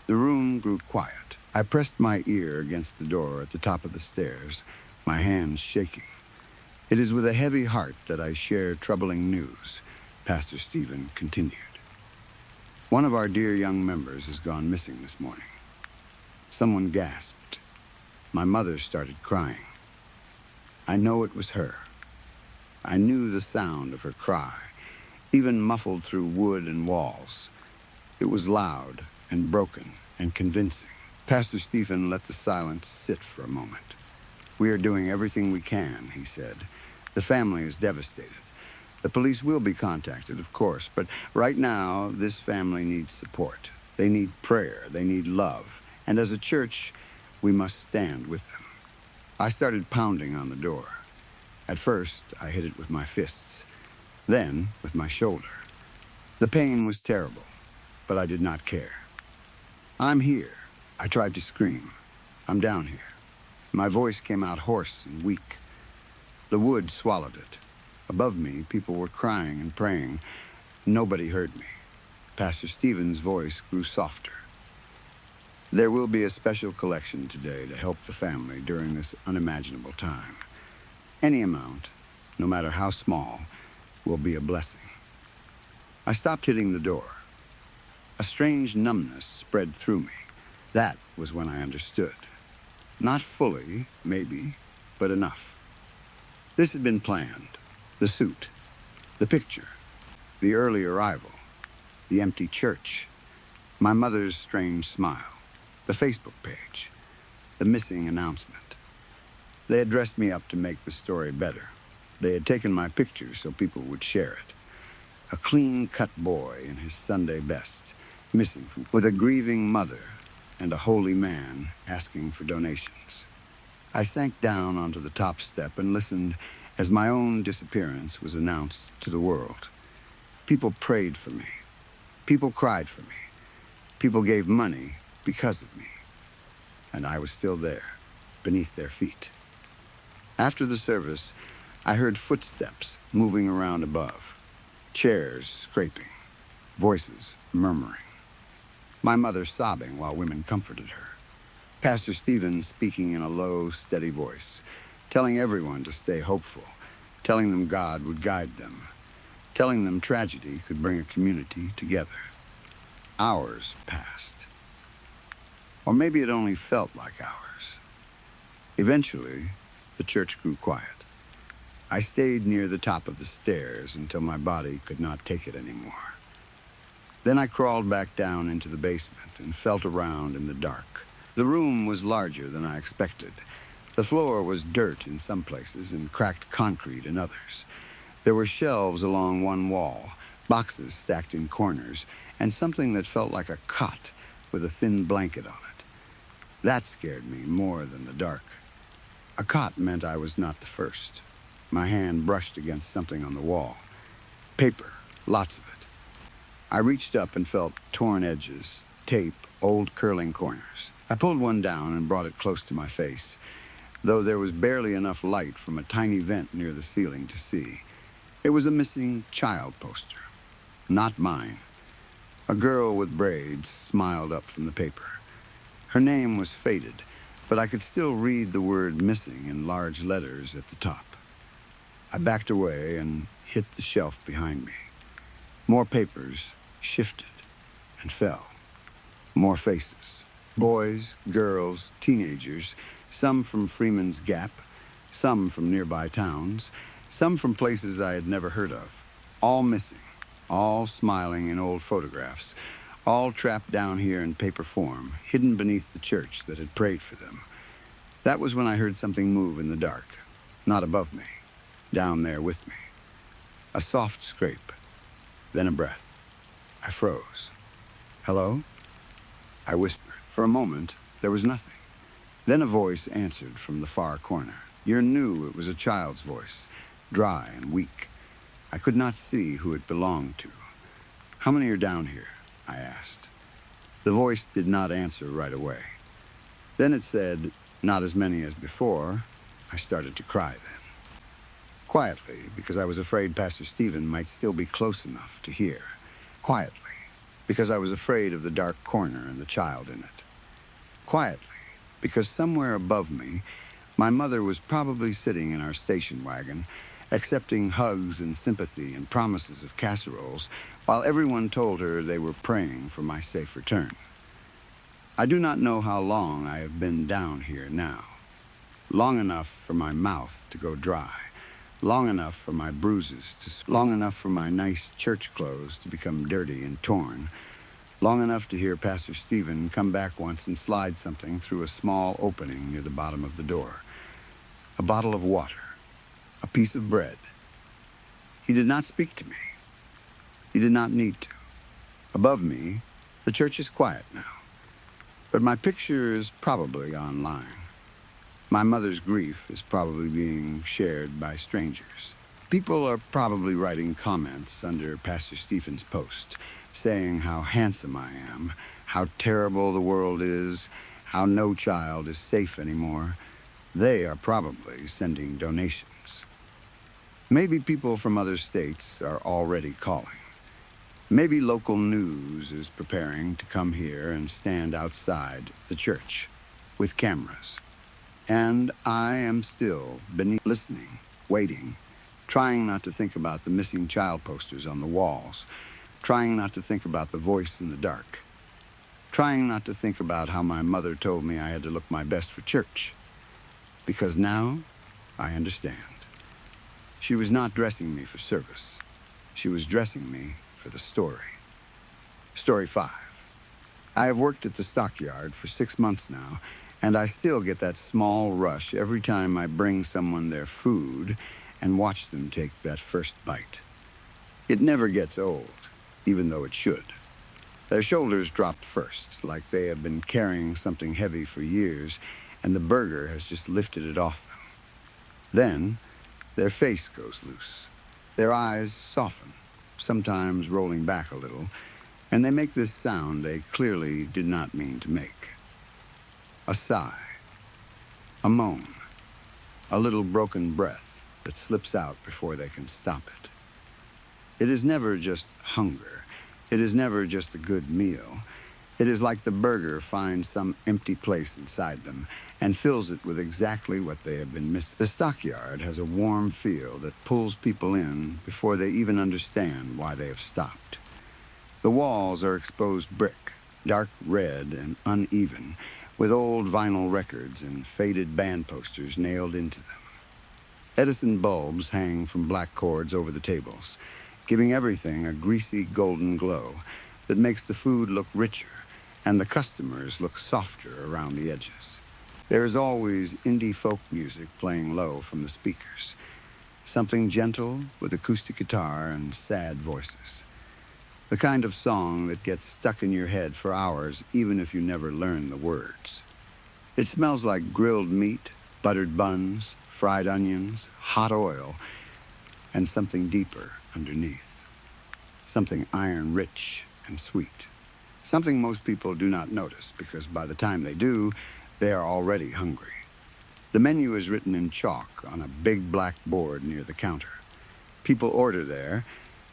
The room grew quiet. I pressed my ear against the door at the top of the stairs, my hands shaking. It is with a heavy heart that I share troubling news, Pastor Stephen continued. One of our dear young members has gone missing this morning. Someone gasped. My mother started crying. I know it was her. I knew the sound of her cry, even muffled through wood and walls. It was loud and broken and convincing. Pastor Stephen let the silence sit for a moment. We are doing everything we can, he said. The family is devastated. The police will be contacted, of course, but right now, this family needs support. They need prayer, they need love, and as a church, we must stand with them. I started pounding on the door. At first, I hit it with my fists, then with my shoulder. The pain was terrible, but I did not care. I'm here. I tried to scream. I'm down here. My voice came out hoarse and weak. The wood swallowed it. Above me, people were crying and praying. Nobody heard me. Pastor Stephen's voice grew softer. There will be a special collection today to help the family during this unimaginable time. Any amount, no matter how small, will be a blessing. I stopped hitting the door. A strange numbness spread through me. That was when I understood. Not fully, maybe, but enough. This had been planned. The suit, the picture, the early arrival, the empty church, my mother's strange smile, the Facebook page, the missing announcement. They had dressed me up to make the story better. They had taken my picture so people would share it. A clean-cut boy in his Sunday best, missing with a grieving mother and a holy man asking for donations. I sank down onto the top step and listened as my own disappearance was announced to the world. People prayed for me. People cried for me. People gave money because of me. And I was still there, beneath their feet. After the service, I heard footsteps moving around above, chairs scraping, voices murmuring. My mother sobbing while women comforted her. Pastor Stephen speaking in a low, steady voice, telling everyone to stay hopeful, telling them God would guide them, telling them tragedy could bring a community together. Hours passed. Or maybe it only felt like hours. Eventually, the church grew quiet. I stayed near the top of the stairs until my body could not take it anymore. Then I crawled back down into the basement and felt around in the dark. The room was larger than I expected. The floor was dirt in some places and cracked concrete in others. There were shelves along one wall, boxes stacked in corners, and something that felt like a cot with a thin blanket on it. That scared me more than the dark. A cot meant I was not the first. My hand brushed against something on the wall. Paper, lots of it. I reached up and felt torn edges, tape, old curling corners. I pulled one down and brought it close to my face, though there was barely enough light from a tiny vent near the ceiling to see. It was a missing child poster. Not mine. A girl with braids smiled up from the paper. Her name was faded, but I could still read the word missing in large letters at the top. I backed away and hit the shelf behind me. More papers shifted and fell. More faces. Boys, girls, teenagers, some from Freeman's Gap, some from nearby towns, some from places I had never heard of. All missing, all smiling in old photographs, all trapped down here in paper form, hidden beneath the church that had prayed for them. That was when I heard something move in the dark, not above me, down there with me. A soft scrape, then a breath. I froze. Hello? I whispered. For a moment, there was nothing. Then a voice answered from the far corner. You knew it was a child's voice, dry and weak. I could not see who it belonged to. How many are down here? I asked. The voice did not answer right away. Then it said, not as many as before. I started to cry then. Quietly, because I was afraid Pastor Stephen might still be close enough to hear. Quietly, because I was afraid of the dark corner and the child in it. Quietly, because somewhere above me, my mother was probably sitting in our station wagon, accepting hugs and sympathy and promises of casseroles, while everyone told her they were praying for my safe return. I do not know how long I have been down here now. Long enough for my mouth to go dry. Long enough for my bruises long enough for my nice church clothes to become dirty and torn. Long enough to hear Pastor Stephen come back once and slide something through a small opening near the bottom of the door. A bottle of water. A piece of bread. He did not speak to me. He did not need to. Above me, the church is quiet now. But my picture is probably online. My mother's grief is probably being shared by strangers. People are probably writing comments under Pastor Stephen's post, saying how handsome I am, how terrible the world is, how no child is safe anymore. They are probably sending donations. Maybe people from other states are already calling. Maybe local news is preparing to come here and stand outside the church with cameras. And I am still beneath, listening, waiting, trying not to think about the missing child posters on the walls, trying not to think about the voice in the dark, trying not to think about how my mother told me I had to look my best for church. Because now I understand. She was not dressing me for service. She was dressing me for the story. Story 5. I have worked at the stockyard for 6 months now, and I still get that small rush every time I bring someone their food and watch them take that first bite. It never gets old, even though it should. Their shoulders drop first, like they have been carrying something heavy for years, and the burger has just lifted it off them. Then, their face goes loose. Their eyes soften, sometimes rolling back a little, and they make this sound they clearly did not mean to make. A sigh, a moan, a little broken breath that slips out before they can stop it. It is never just hunger. It is never just a good meal. It is like the burger finds some empty place inside them and fills it with exactly what they have been missing. The stockyard has a warm feel that pulls people in before they even understand why they have stopped. The walls are exposed brick, dark red and uneven, with old vinyl records and faded band posters nailed into them. Edison bulbs hang from black cords over the tables, giving everything a greasy golden glow that makes the food look richer and the customers look softer around the edges. There is always indie folk music playing low from the speakers, something gentle with acoustic guitar and sad voices. The kind of song that gets stuck in your head for hours even if you never learn the words. It smells like grilled meat, buttered buns, fried onions, hot oil, and something deeper underneath. Something iron-rich and sweet. Something most people do not notice because by the time they do, they are already hungry. The menu is written in chalk on a big black board near the counter. People order there.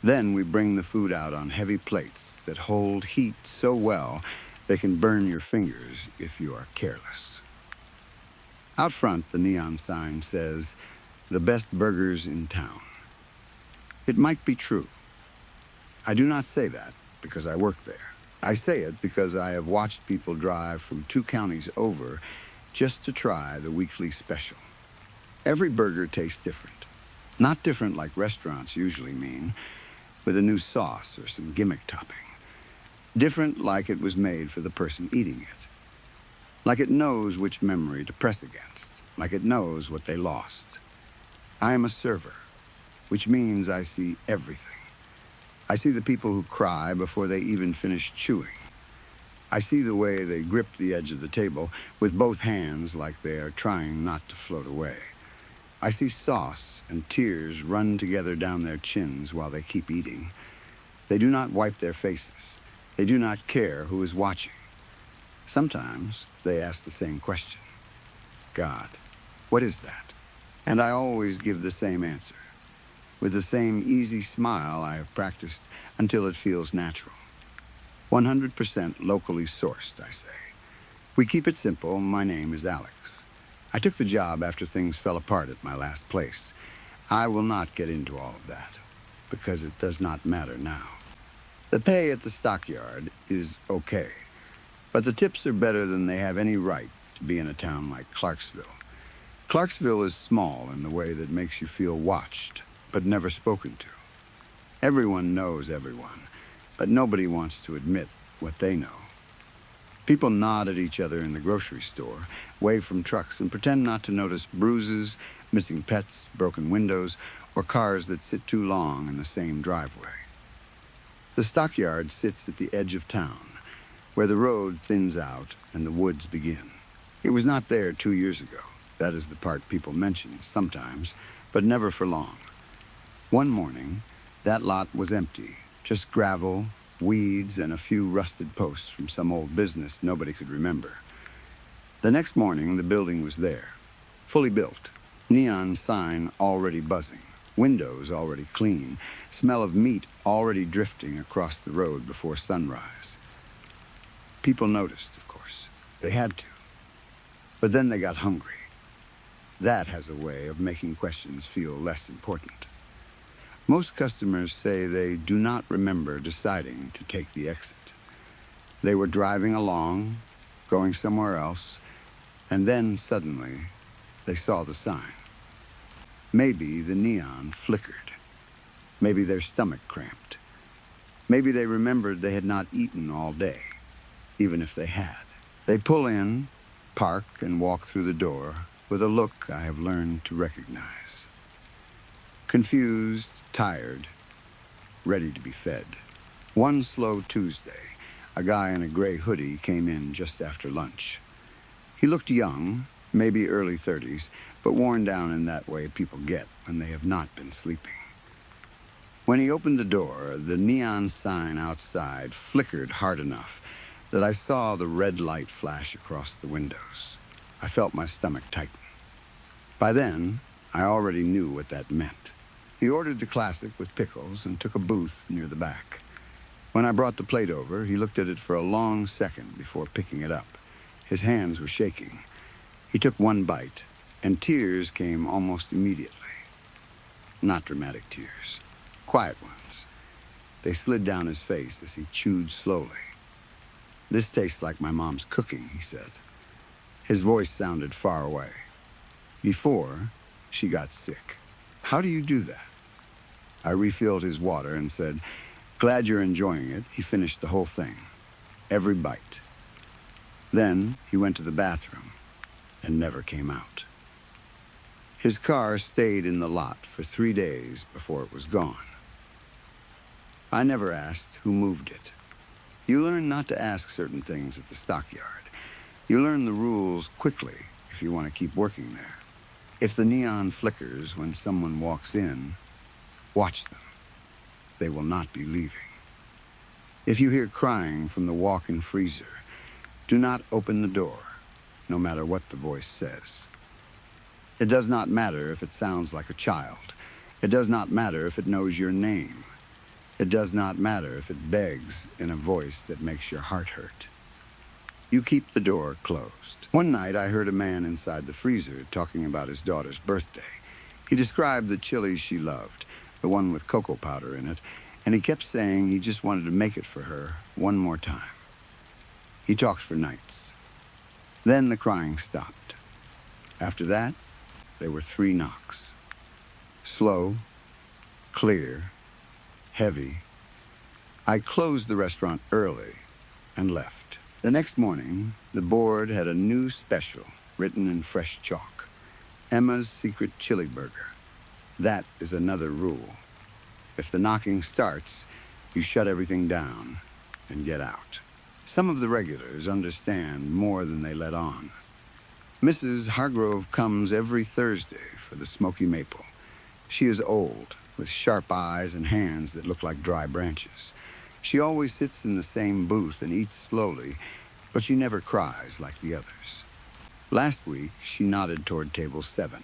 Then we bring the food out on heavy plates that hold heat so well they can burn your fingers if you are careless. Out front, the neon sign says, "The best burgers in town." It might be true. I do not say that because I work there. I say it because I have watched people drive from 2 counties over just to try the weekly special. Every burger tastes different. Not different like restaurants usually mean, with a new sauce or some gimmick topping. Different like it was made for the person eating it. Like it knows which memory to press against. Like it knows what they lost. I am a server, which means I see everything. I see the people who cry before they even finish chewing. I see the way they grip the edge of the table with both hands like they are trying not to float away. I see sauce and tears run together down their chins while they keep eating. They do not wipe their faces. They do not care who is watching. Sometimes they ask the same question. God, what is that? And I always give the same answer. with the same easy smile I have practiced until it feels natural. 100% locally sourced, I say. We keep it simple. My name is Alex. I took the job after things fell apart at my last place. I will not get into all of that, because it does not matter now. The pay at the stockyard is okay, but the tips are better than they have any right to be in a town like Clarksville. Clarksville is small in the way that makes you feel watched, but never spoken to. Everyone knows everyone, but nobody wants to admit what they know. People nod at each other in the grocery store, wave from trucks, and pretend not to notice bruises, missing pets, broken windows, or cars that sit too long in the same driveway. The stockyard sits at the edge of town, where the road thins out and the woods begin. It was not there 2 years ago. That is the part people mention sometimes, but never for long. One morning, that lot was empty, just gravel, weeds, and a few rusted posts from some old business nobody could remember. The next morning, the building was there, fully built, neon sign already buzzing, windows already clean, smell of meat already drifting across the road before sunrise. People noticed, of course. They had to. But then they got hungry. That has a way of making questions feel less important. Most customers say they do not remember deciding to take the exit. They were driving along, going somewhere else, and then suddenly they saw the sign. Maybe the neon flickered. Maybe their stomach cramped. Maybe they remembered they had not eaten all day, even if they had. They pull in, park, and walk through the door with a look I have learned to recognize. Confused, tired, ready to be fed. One slow Tuesday, a guy in a gray hoodie came in just after lunch. He looked young, maybe early 30s, but worn down in that way people get when they have not been sleeping. When he opened the door, the neon sign outside flickered hard enough that I saw the red light flash across the windows. I felt my stomach tighten. By then, I already knew what that meant. He ordered the classic with pickles and took a booth near the back. When I brought the plate over, he looked at it for a long second before picking it up. His hands were shaking. He took one bite, and tears came almost immediately. Not dramatic tears, quiet ones. They slid down his face as he chewed slowly. "This tastes like my mom's cooking," he said. His voice sounded far away. "Before she got sick." "How do you do that?" I refilled his water and said, "Glad you're enjoying it." He finished the whole thing, every bite. Then he went to the bathroom and never came out. His car stayed in the lot for 3 days before it was gone. I never asked who moved it. You learn not to ask certain things at the stockyard. You learn the rules quickly if you want to keep working there. If the neon flickers when someone walks in, watch them. They will not be leaving. If you hear crying from the walk-in freezer, do not open the door, no matter what the voice says. It does not matter if it sounds like a child. It does not matter if it knows your name. It does not matter if it begs in a voice that makes your heart hurt. You keep the door closed. One night I heard a man inside the freezer talking about his daughter's birthday. He described the chili she loved, the one with cocoa powder in it, and he kept saying he just wanted to make it for her one more time. He talked for nights. Then the crying stopped. After that, there were 3 knocks. Slow, clear, heavy. I closed the restaurant early and left. The next morning, the board had a new special written in fresh chalk. Emma's Secret Chili Burger. That is another rule. If the knocking starts, you shut everything down and get out. Some of the regulars understand more than they let on. Mrs. Hargrove comes every Thursday for the smoky maple. She is old, with sharp eyes and hands that look like dry branches. She always sits in the same booth and eats slowly, but she never cries like the others. Last week, she nodded toward table 7.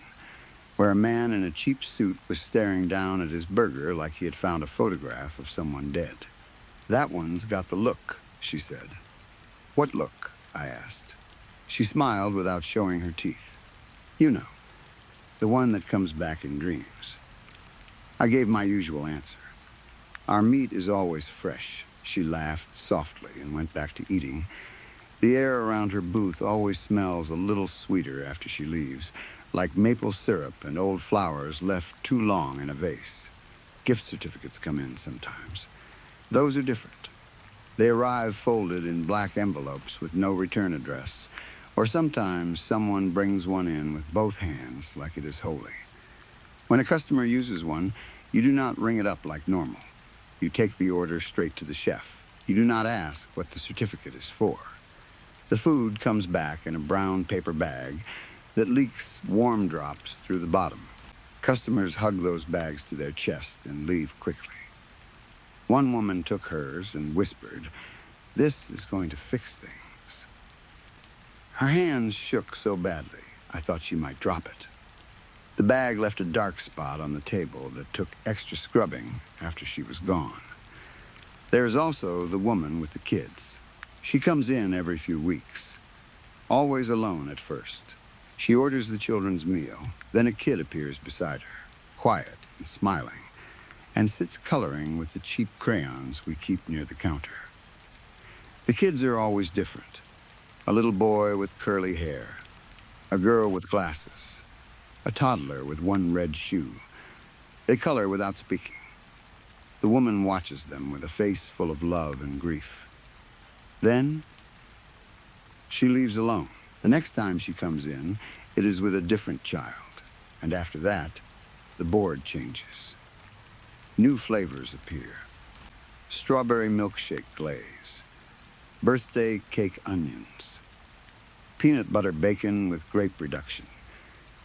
where a man in a cheap suit was staring down at his burger like he had found a photograph of someone dead. "That one's got the look," she said. "What look?" I asked. She smiled without showing her teeth. "You know, the one that comes back in dreams." I gave my usual answer. "Our meat is always fresh." She laughed softly and went back to eating. The air around her booth always smells a little sweeter after she leaves, like maple syrup and old flowers left too long in a vase. Gift certificates come in sometimes. Those are different. They arrive folded in black envelopes with no return address, or sometimes someone brings one in with both hands like it is holy. When a customer uses one, you do not ring it up like normal. You take the order straight to the chef. You do not ask what the certificate is for. The food comes back in a brown paper bag that leaks warm drops through the bottom. Customers hug those bags to their chest and leave quickly. One woman took hers and whispered, "This is going to fix things." Her hands shook so badly, I thought she might drop it. The bag left a dark spot on the table that took extra scrubbing after she was gone. There is also the woman with the kids. She comes in every few weeks, always alone at first. She orders the children's meal, then a kid appears beside her, quiet and smiling, and sits coloring with the cheap crayons we keep near the counter. The kids are always different. A little boy with curly hair, a girl with glasses, a toddler with one red shoe. They color without speaking. The woman watches them with a face full of love and grief. Then she leaves alone. The next time she comes in, it is with a different child, and after that, the board changes. New flavors appear. Strawberry milkshake glaze, birthday cake onions, peanut butter bacon with grape reduction.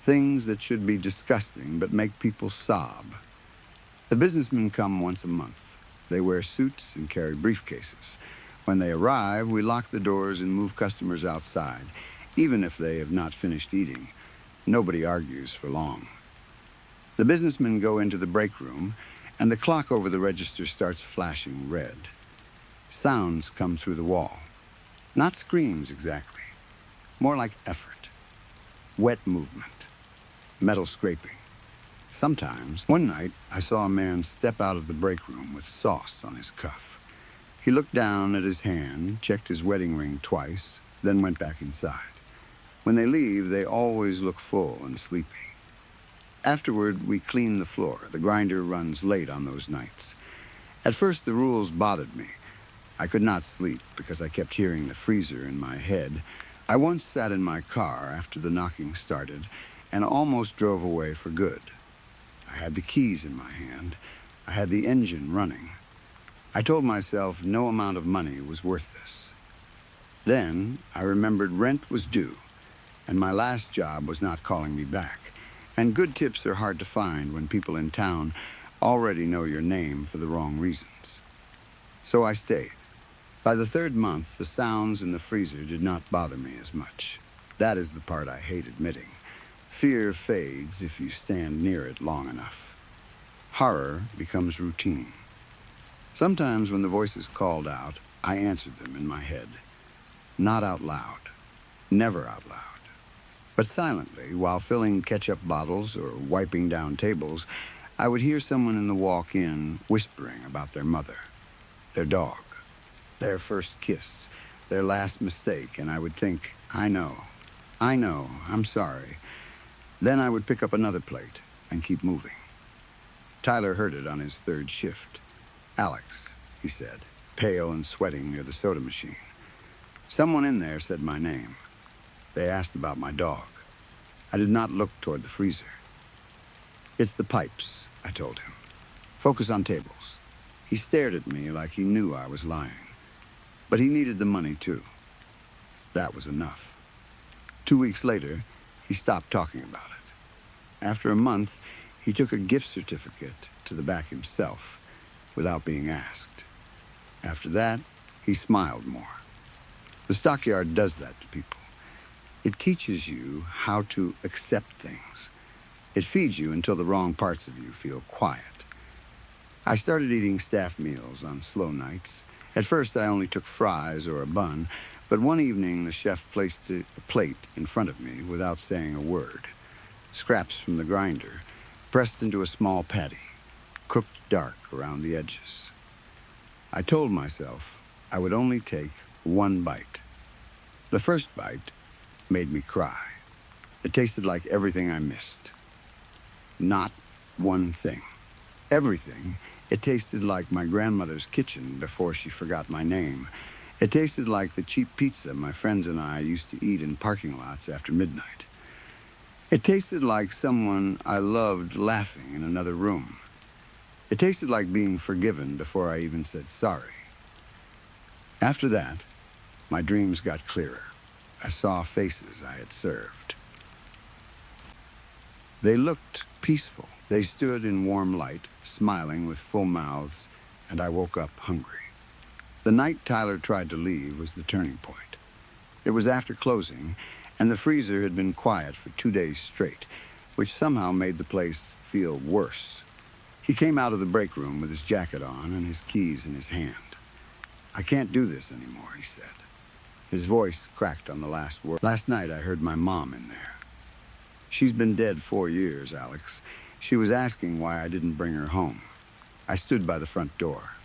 Things that should be disgusting but make people sob. The businessmen come once a month. They wear suits and carry briefcases. When they arrive, we lock the doors and move customers outside, even if they have not finished eating. Nobody argues for long. The businessmen go into the break room, and the clock over the register starts flashing red. Sounds come through the wall. Not screams exactly, more like effort. Wet movement. Metal scraping. Sometimes, one night, I saw a man step out of the break room with sauce on his cuff. He looked down at his hand, checked his wedding ring twice, then went back inside. When they leave, they always look full and sleepy. Afterward, we clean the floor. The grinder runs late on those nights. At first, the rules bothered me. I could not sleep because I kept hearing the freezer in my head. I once sat in my car after the knocking started and almost drove away for good. I had the keys in my hand. I had the engine running. I told myself no amount of money was worth this. Then I remembered rent was due, and my last job was not calling me back. And good tips are hard to find when people in town already know your name for the wrong reasons. So I stayed. By the third month, the sounds in the freezer did not bother me as much. That is the part I hate admitting. Fear fades if you stand near it long enough. Horror becomes routine. Sometimes when the voices called out, I answered them in my head. Not out loud. Never out loud. But silently, while filling ketchup bottles or wiping down tables, I would hear someone in the walk-in whispering about their mother, their dog, their first kiss, their last mistake, and I would think, I know, I'm sorry. Then I would pick up another plate and keep moving. Tyler heard it on his third shift. "Alex," he said, pale and sweating near the soda machine. Someone in there said my name. They asked about my dog. I did not look toward the freezer. "It's the pipes," I told him. "Focus on tables." He stared at me like he knew I was lying. But he needed the money too. That was enough. 2 weeks later, he stopped talking about it. After a month, he took a gift certificate to the back himself, without being asked. After that, he smiled more. The stockyard does that to people. It teaches you how to accept things. It feeds you until the wrong parts of you feel quiet. I started eating staff meals on slow nights. At first, I only took fries or a bun, but one evening the chef placed a plate in front of me without saying a word. Scraps from the grinder, pressed into a small patty, cooked dark around the edges. I told myself I would only take one bite. The first bite made me cry. It tasted like everything I missed. Not one thing. Everything. It tasted like my grandmother's kitchen before she forgot my name. It tasted like the cheap pizza my friends and I used to eat in parking lots after midnight. It tasted like someone I loved laughing in another room. It tasted like being forgiven before I even said sorry. After that, my dreams got clearer. I saw faces I had served. They looked peaceful. They stood in warm light, smiling with full mouths, and I woke up hungry. The night Tyler tried to leave was the turning point. It was after closing, and the freezer had been quiet for 2 days straight, which somehow made the place feel worse. He came out of the break room with his jacket on and his keys in his hand. "I can't do this anymore," he said. His voice cracked on the last word. "Last night I heard my mom in there. She's been dead 4 years, Alex. She was asking why I didn't bring her home." I stood by the front door.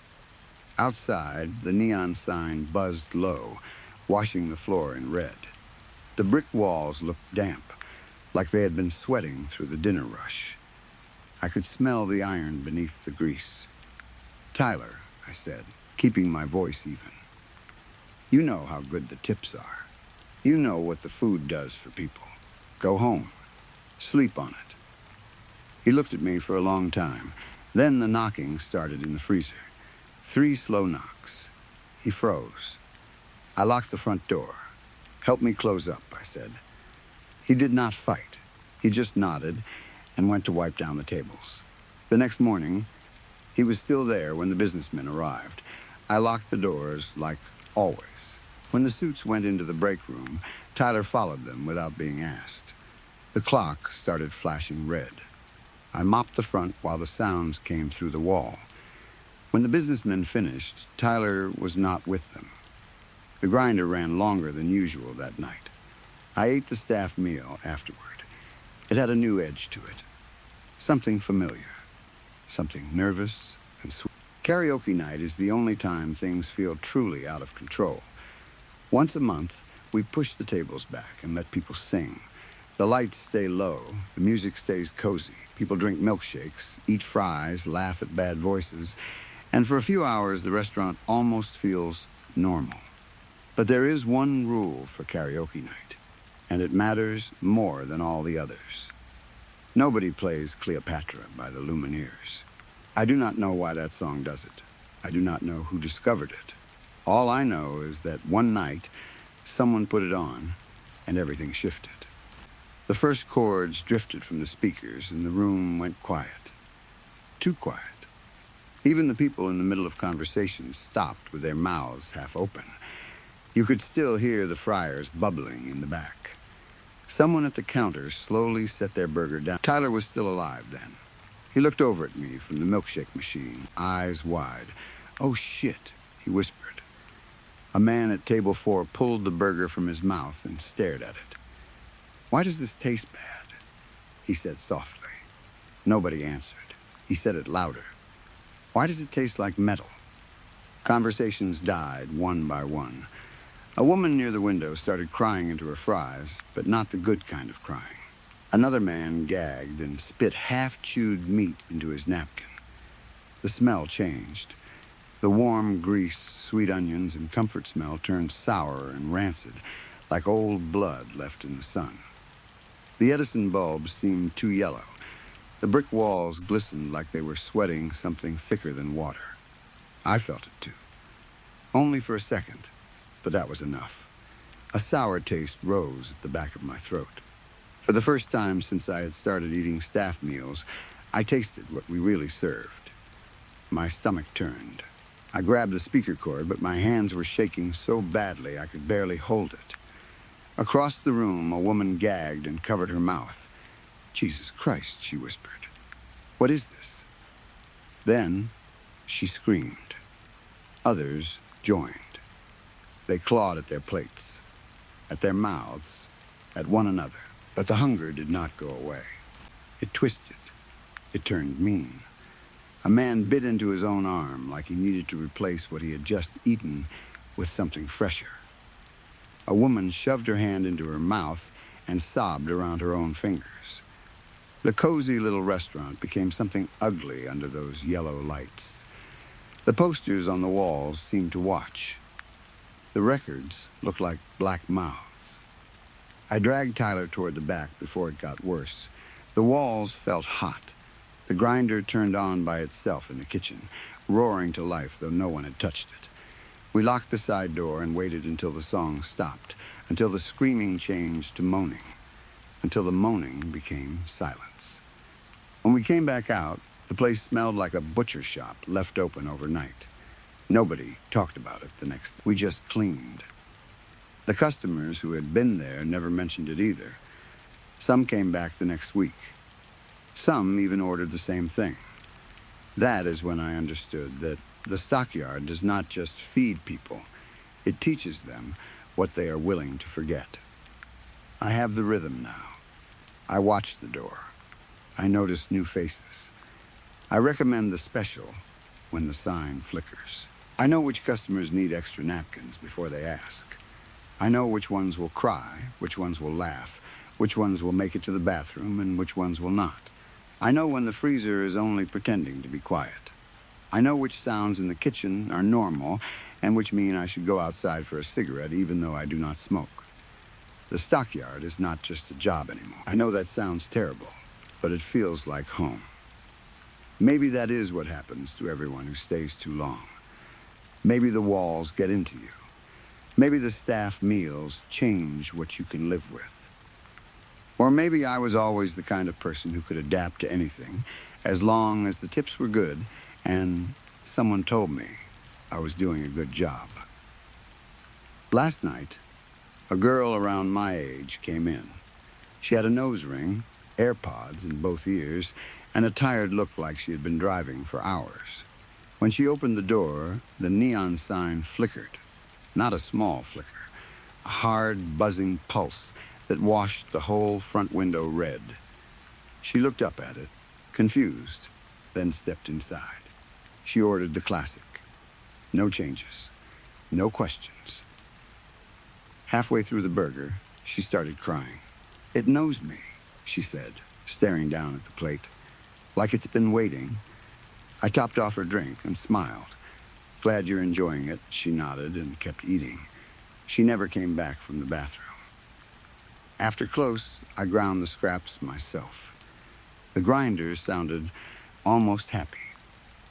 Outside, the neon sign buzzed low, washing the floor in red. The brick walls looked damp, like they had been sweating through the dinner rush. I could smell the iron beneath the grease. "Tyler," I said, keeping my voice even. "You know how good the tips are. You know what the food does for people. Go home. Sleep on it." He looked at me for a long time. Then the knocking started in the freezer. 3 slow knocks. He froze. I locked the front door. "Help me close up," I said. He did not fight. He just nodded and went to wipe down the tables. The next morning, he was still there when the businessmen arrived. I locked the doors like always. When the suits went into the break room, Tyler followed them without being asked. The clock started flashing red. I mopped the front while the sounds came through the wall. When the businessmen finished, Tyler was not with them. The grinder ran longer than usual that night. I ate the staff meal afterward. It had a new edge to it. Something familiar. Something nervous and sweet. Karaoke night is the only time things feel truly out of control. Once a month, we push the tables back and let people sing. The lights stay low, the music stays cozy. People drink milkshakes, eat fries, laugh at bad voices, and for a few hours the restaurant almost feels normal. But there is one rule for karaoke night, and it matters more than all the others. Nobody plays Cleopatra by the Lumineers. I do not know why that song does it. I do not know who discovered it. All I know is that one night, someone put it on, and everything shifted. The first chords drifted from the speakers, and the room went quiet. Too quiet. Even the people in the middle of conversations stopped with their mouths half open. You could still hear the fryers bubbling in the back. Someone at the counter slowly set their burger down. Tyler was still alive then. He looked over at me from the milkshake machine, eyes wide. "Oh, shit," he whispered. A man at table 4 pulled the burger from his mouth and stared at it. "Why does this taste bad?" he said softly. Nobody answered. He said it louder. "Why does it taste like metal?" Conversations died one by one. A woman near the window started crying into her fries, but not the good kind of crying. Another man gagged and spit half-chewed meat into his napkin. The smell changed. The warm grease, sweet onions, and comfort smell turned sour and rancid, like old blood left in the sun. The Edison bulbs seemed too yellow. The brick walls glistened like they were sweating something thicker than water. I felt it too. Only for a second, but that was enough. A sour taste rose at the back of my throat. For the first time since I had started eating staff meals, I tasted what we really served. My stomach turned. I grabbed the speaker cord, but my hands were shaking so badly I could barely hold it. Across the room, a woman gagged and covered her mouth. Jesus Christ, she whispered. What is this? Then she screamed. Others joined. They clawed at their plates, at their mouths, at one another. But the hunger did not go away. It twisted. It turned mean. A man bit into his own arm like he needed to replace what he had just eaten with something fresher. A woman shoved her hand into her mouth and sobbed around her own fingers. The cozy little restaurant became something ugly under those yellow lights. The posters on the walls seemed to watch. The records looked like black mouths. I dragged Tyler toward the back before it got worse. The walls felt hot. The grinder turned on by itself in the kitchen, roaring to life though no one had touched it. We locked the side door and waited until the song stopped, until the screaming changed to moaning, until the moaning became silence. When we came back out, the place smelled like a butcher shop left open overnight. Nobody talked about it the next. We just cleaned. The customers who had been there never mentioned it either. Some came back the next week. Some even ordered the same thing. That is when I understood that the stockyard does not just feed people. It teaches them what they are willing to forget. I have the rhythm now. I watch the door. I notice new faces. I recommend the special when the sign flickers. I know which customers need extra napkins before they ask. I know which ones will cry, which ones will laugh, which ones will make it to the bathroom, and which ones will not. I know when the freezer is only pretending to be quiet. I know which sounds in the kitchen are normal and which mean I should go outside for a cigarette even though I do not smoke. The stockyard is not just a job anymore. I know that sounds terrible, but it feels like home. Maybe that is what happens to everyone who stays too long. Maybe the walls get into you. Maybe the staff meals change what you can live with. Or maybe I was always the kind of person who could adapt to anything as long as the tips were good and someone told me I was doing a good job. Last night, a girl around my age came in. She had a nose ring, AirPods in both ears, and a tired look like she had been driving for hours. When she opened the door, the neon sign flickered. Not a small flicker, a hard, buzzing pulse that washed the whole front window red. She looked up at it, confused, then stepped inside. She ordered the classic. No changes, no questions. Halfway through the burger, she started crying. It knows me, she said, staring down at the plate, like it's been waiting. I topped off her drink and smiled. Glad you're enjoying it, she nodded and kept eating. She never came back from the bathroom. After close, I ground the scraps myself. The grinder sounded almost happy.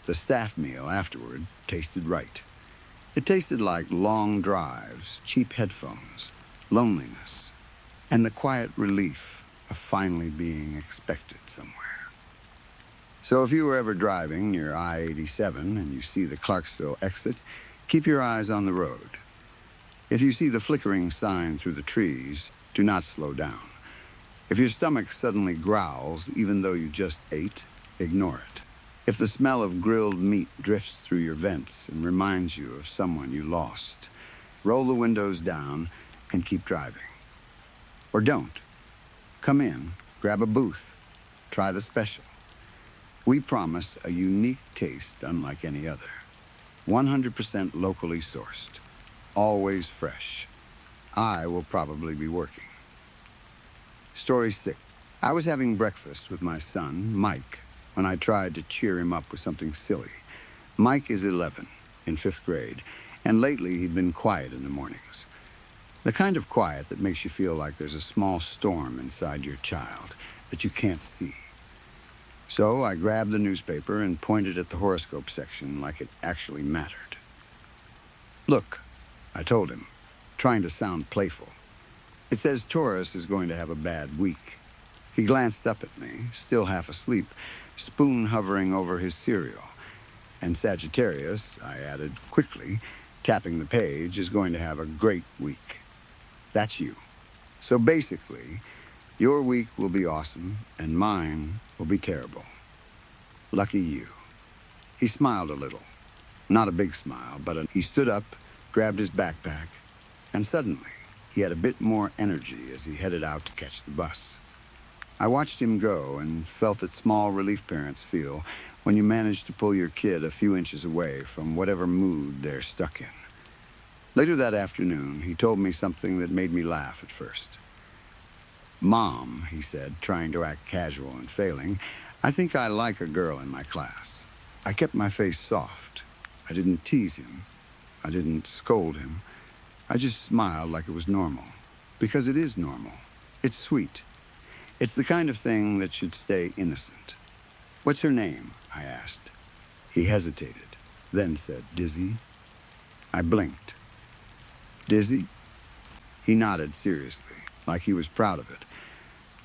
The staff meal afterward tasted right. It tasted like long drives, cheap headphones, loneliness, and the quiet relief of finally being expected somewhere. So if you were ever driving near I-87 and you see the Clarksville exit, keep your eyes on the road. If you see the flickering sign through the trees, do not slow down. If your stomach suddenly growls, even though you just ate, ignore it. If the smell of grilled meat drifts through your vents and reminds you of someone you lost, roll the windows down and keep driving. Or don't. Come in, grab a booth, try the special. We promise a unique taste unlike any other. 100% locally sourced. Always fresh. I will probably be working. Story 6. I was having breakfast with my son, Mike, when I tried to cheer him up with something silly. Mike is 11, in 5th grade, and lately he'd been quiet in the mornings. The kind of quiet that makes you feel like there's a small storm inside your child that you can't see. So I grabbed the newspaper and pointed at the horoscope section like it actually mattered. Look, I told him, trying to sound playful. It says Taurus is going to have a bad week. He glanced up at me, still half asleep, spoon hovering over his cereal. And Sagittarius, I added quickly, tapping the page, is going to have a great week. That's you. So basically, Your week will be awesome, and mine will be terrible. Lucky you. He smiled a little. Not a big smile, but he stood up, grabbed his backpack, and suddenly he had a bit more energy as he headed out to catch the bus. I watched him go and felt that small relief parents feel when you manage to pull your kid a few inches away from whatever mood they're stuck in. Later that afternoon, he told me something that made me laugh at first. "Mom," he said, trying to act casual and failing, "I think I like a girl in my class." I kept my face soft. I didn't tease him. I didn't scold him. I just smiled like it was normal. Because it is normal. It's sweet. It's the kind of thing that should stay innocent. "What's her name?" I asked. He hesitated, then said, "Dizzy." I blinked. "Dizzy?" He nodded seriously, like he was proud of it.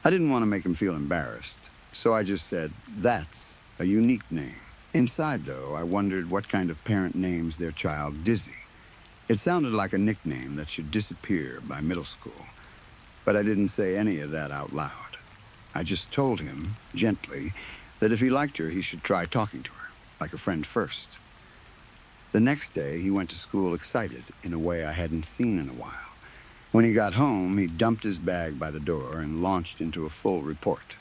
I didn't want to make him feel embarrassed, so I just said, "That's a unique name." Inside, though, I wondered what kind of parent names their child Dizzy. It sounded like a nickname that should disappear by middle school, but I didn't say any of that out loud. I just told him, gently, that if he liked her, he should try talking to her, like a friend first. The next day, he went to school excited in a way I hadn't seen in a while. When he got home, he dumped his bag by the door and launched into a full report.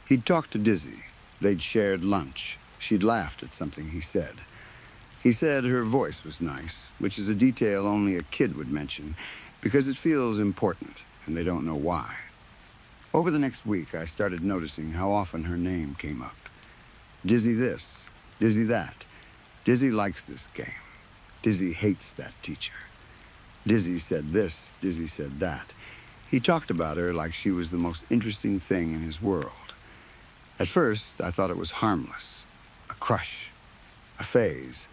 He'd talked to Dizzy. They'd shared lunch. She'd laughed at something he said. He said her voice was nice, which is a detail only a kid would mention, because it feels important, and they don't know why. Over the next week, I started noticing how often her name came up. Dizzy this, Dizzy that. Dizzy likes this game. Dizzy hates that teacher. Dizzy said this, Dizzy said that. He talked about her like she was the most interesting thing in his world. At first, I thought it was harmless, a crush, a phase,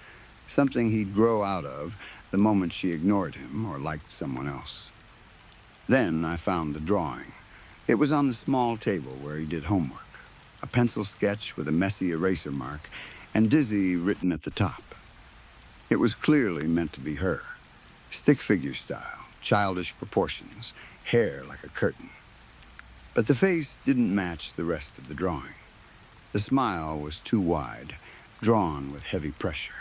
something he'd grow out of the moment she ignored him or liked someone else. Then I found the drawing. It was on the small table where he did homework, a pencil sketch with a messy eraser mark and Dizzy written at the top. It was clearly meant to be her. Stick figure style, childish proportions, hair like a curtain. But the face didn't match the rest of the drawing. The smile was too wide, drawn with heavy pressure.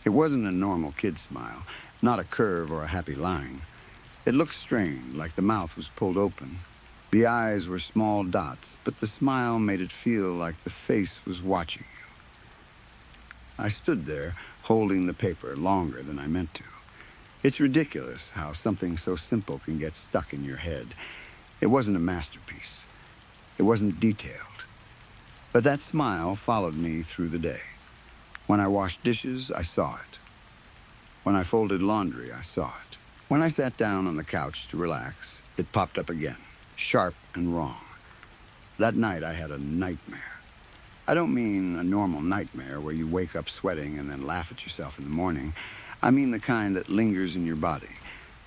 It wasn't a normal kid smile, not a curve or a happy line. It looked strained, like the mouth was pulled open. The eyes were small dots, but the smile made it feel like the face was watching you. I stood there, holding the paper longer than I meant to. It's ridiculous how something so simple can get stuck in your head. It wasn't a masterpiece. It wasn't detailed. But that smile followed me through the day. When I washed dishes, I saw it. When I folded laundry, I saw it. When I sat down on the couch to relax, it popped up again, sharp and wrong. That night, I had a nightmare. I don't mean a normal nightmare where you wake up sweating and then laugh at yourself in the morning. I mean the kind that lingers in your body,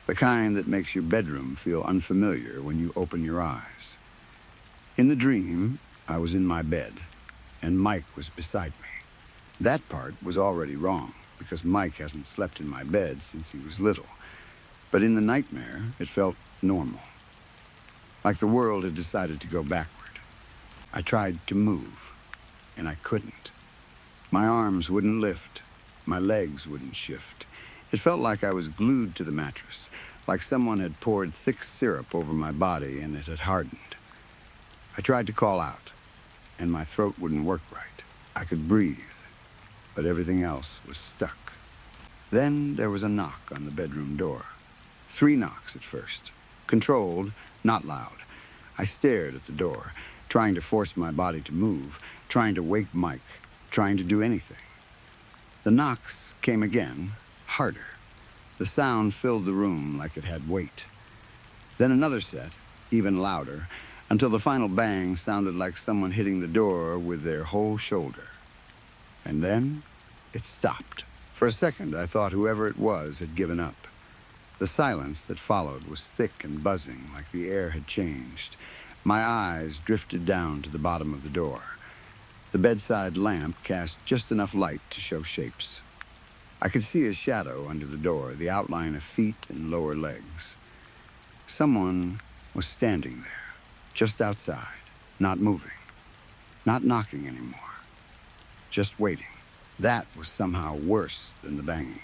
the kind that makes your bedroom feel unfamiliar when you open your eyes. In the dream, I was in my bed, and Mike was beside me. That part was already wrong, because Mike hasn't slept in my bed since he was little. But in the nightmare, it felt normal. Like the world had decided to go backward. I tried to move, and I couldn't. My arms wouldn't lift. My legs wouldn't shift. It felt like I was glued to the mattress, like someone had poured thick syrup over my body and it had hardened. I tried to call out, and my throat wouldn't work right. I could breathe, but everything else was stuck. Then there was a knock on the bedroom door. 3 knocks at first. Controlled, not loud. I stared at the door, trying to force my body to move, trying to wake Mike, trying to do anything. The knocks came again, harder. The sound filled the room like it had weight. Then another set, even louder, until the final bang sounded like someone hitting the door with their whole shoulder. And then it stopped. For a second, I thought whoever it was had given up. The silence that followed was thick and buzzing, like the air had changed. My eyes drifted down to the bottom of the door. The bedside lamp cast just enough light to show shapes. I could see a shadow under the door, the outline of feet and lower legs. Someone was standing there, just outside, not moving, not knocking anymore, just waiting. That was somehow worse than the banging.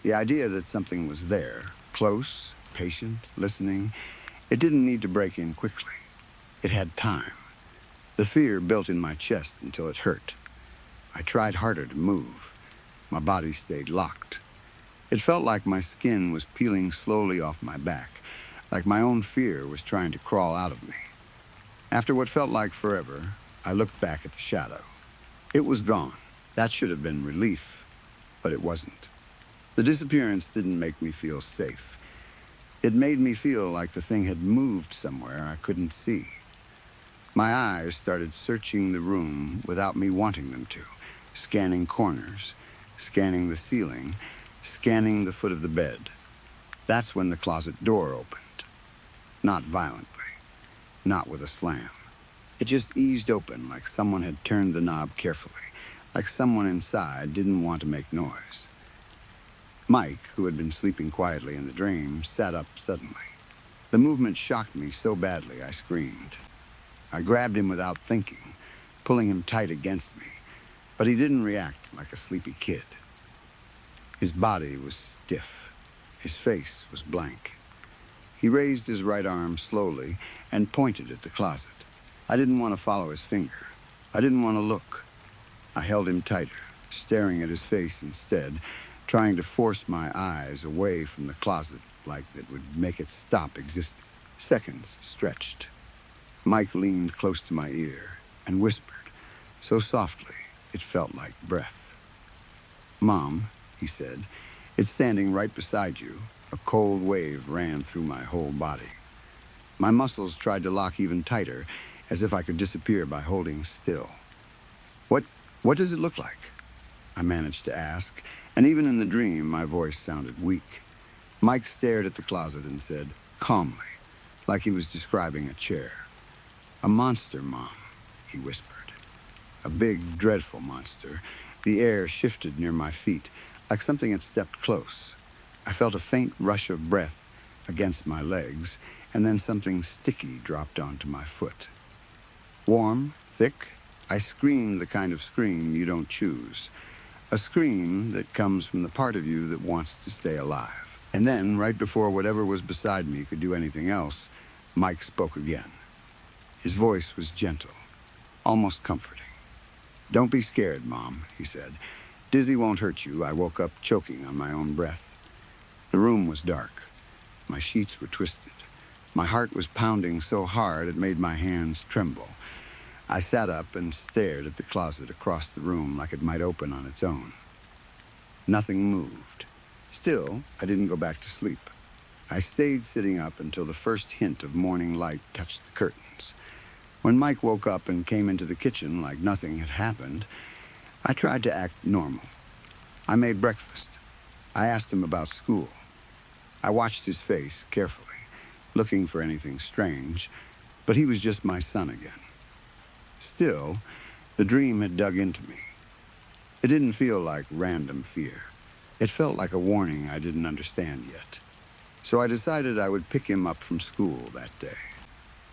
The idea that something was there, close, patient, listening, it didn't need to break in quickly. It had time. The fear built in my chest until it hurt. I tried harder to move. My body stayed locked. It felt like my skin was peeling slowly off my back, like my own fear was trying to crawl out of me. After what felt like forever, I looked back at the shadow. It was gone. That should have been relief, but it wasn't. The disappearance didn't make me feel safe. It made me feel like the thing had moved somewhere I couldn't see. My eyes started searching the room without me wanting them to, scanning corners, scanning the ceiling, scanning the foot of the bed. That's when the closet door opened. Not violently, not with a slam. It just eased open like someone had turned the knob carefully, like someone inside didn't want to make noise. Mike, who had been sleeping quietly in the dream, sat up suddenly. The movement shocked me so badly I screamed. I grabbed him without thinking, pulling him tight against me, but he didn't react like a sleepy kid. His body was stiff. His face was blank. He raised his right arm slowly and pointed at the closet. I didn't want to follow his finger. I didn't want to look. I held him tighter, staring at his face instead, trying to force my eyes away from the closet like that would make it stop existing. Seconds stretched. Mike leaned close to my ear and whispered, so softly it felt like breath. "Mom," he said, "it's standing right beside you." A cold wave ran through my whole body. My muscles tried to lock even tighter, as if I could disappear by holding still. What does it look like?" I managed to ask, and even in the dream, my voice sounded weak. Mike stared at the closet and said, calmly, like he was describing a chair. "A monster, Mom," he whispered. A big, dreadful monster. The air shifted near my feet, like something had stepped close. I felt a faint rush of breath against my legs, and then something sticky dropped onto my foot. Warm, thick, I screamed the kind of scream you don't choose. A scream that comes from the part of you that wants to stay alive. And then, right before whatever was beside me could do anything else, Mike spoke again. His voice was gentle, almost comforting. "Don't be scared, Mom," he said. "Dizzy won't hurt you." I woke up choking on my own breath. The room was dark. My sheets were twisted. My heart was pounding so hard it made my hands tremble. I sat up and stared at the closet across the room like it might open on its own. Nothing moved. Still, I didn't go back to sleep. I stayed sitting up until the first hint of morning light touched the curtains. When Mike woke up and came into the kitchen like nothing had happened, I tried to act normal. I made breakfast. I asked him about school. I watched his face carefully, looking for anything strange, but he was just my son again. Still, the dream had dug into me. It didn't feel like random fear. It felt like a warning I didn't understand yet. So I decided I would pick him up from school that day.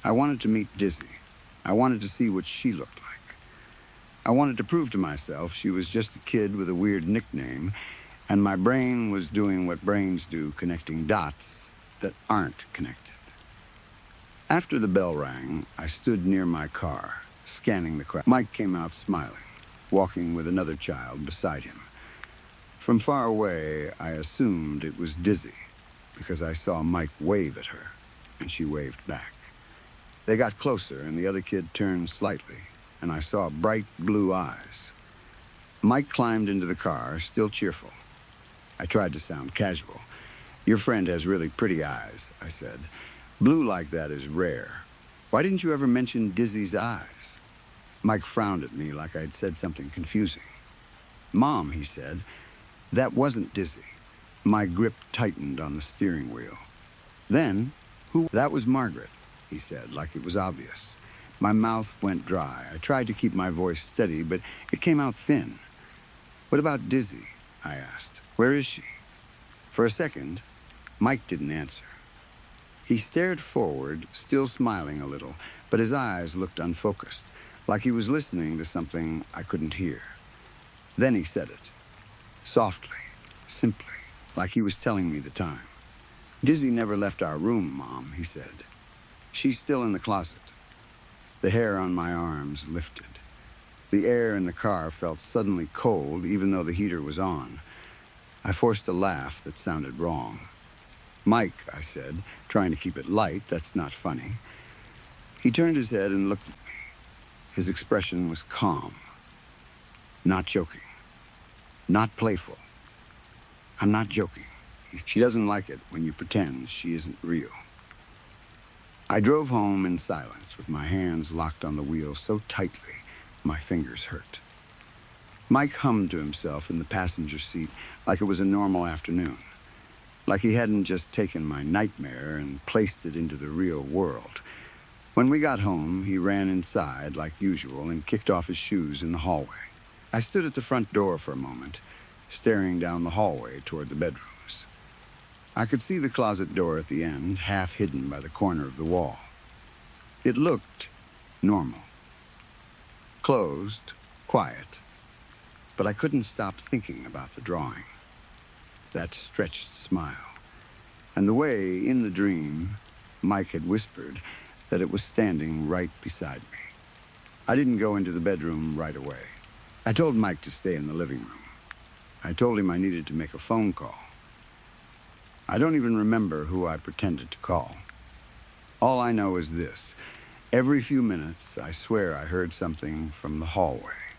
I wanted to meet Dizzy. I wanted to see what she looked like. I wanted to prove to myself she was just a kid with a weird nickname, and my brain was doing what brains do, connecting dots that aren't connected. After the bell rang, I stood near my car, scanning the crowd. Mike came out smiling, walking with another child beside him. From far away, I assumed it was Dizzy, because I saw Mike wave at her, and she waved back. They got closer, and the other kid turned slightly, and I saw bright blue eyes. Mike climbed into the car, still cheerful. I tried to sound casual. "Your friend has really pretty eyes," I said. "Blue like that is rare. Why didn't you ever mention Dizzy's eyes?" Mike frowned at me like I'd said something confusing. "Mom," he said, "that wasn't Dizzy." My grip tightened on the steering wheel. Then, That was Margaret," he said, like it was obvious. My mouth went dry. I tried to keep my voice steady, but it came out thin. "What about Dizzy?" I asked. "Where is she?" For a second, Mike didn't answer. He stared forward, still smiling a little, but his eyes looked unfocused, like he was listening to something I couldn't hear. Then he said it, softly, simply, like he was telling me the time. "Dizzy never left our room, Mom," he said. "She's still in the closet." The hair on my arms lifted. The air in the car felt suddenly cold, even though the heater was on. I forced a laugh that sounded wrong. "Mike," I said, trying to keep it light, "that's not funny." He turned his head and looked at me. His expression was calm. "Not joking. Not playful. I'm not joking. She doesn't like it when you pretend she isn't real." I drove home in silence with my hands locked on the wheel so tightly my fingers hurt. Mike hummed to himself in the passenger seat like it was a normal afternoon, like he hadn't just taken my nightmare and placed it into the real world. When we got home, he ran inside like usual and kicked off his shoes in the hallway. I stood at the front door for a moment, staring down the hallway toward the bedrooms. I could see the closet door at the end, half hidden by the corner of the wall. It looked normal. Closed, quiet, but I couldn't stop thinking about the drawing. That stretched smile, and the way, in the dream, Mike had whispered that it was standing right beside me. I didn't go into the bedroom right away. I told Mike to stay in the living room. I told him I needed to make a phone call. I don't even remember who I pretended to call. All I know is this. Every few minutes, I swear I heard something from the hallway.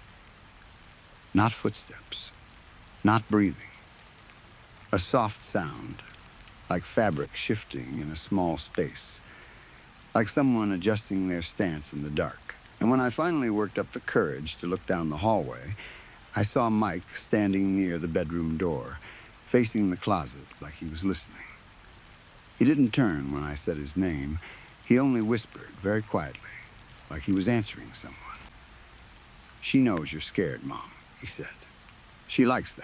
Not footsteps, not breathing. A soft sound, like fabric shifting in a small space, like someone adjusting their stance in the dark. And when I finally worked up the courage to look down the hallway, I saw Mike standing near the bedroom door, facing the closet like he was listening. He didn't turn when I said his name. He only whispered very quietly, like he was answering someone. "She knows you're scared, Mom," he said. "She likes that."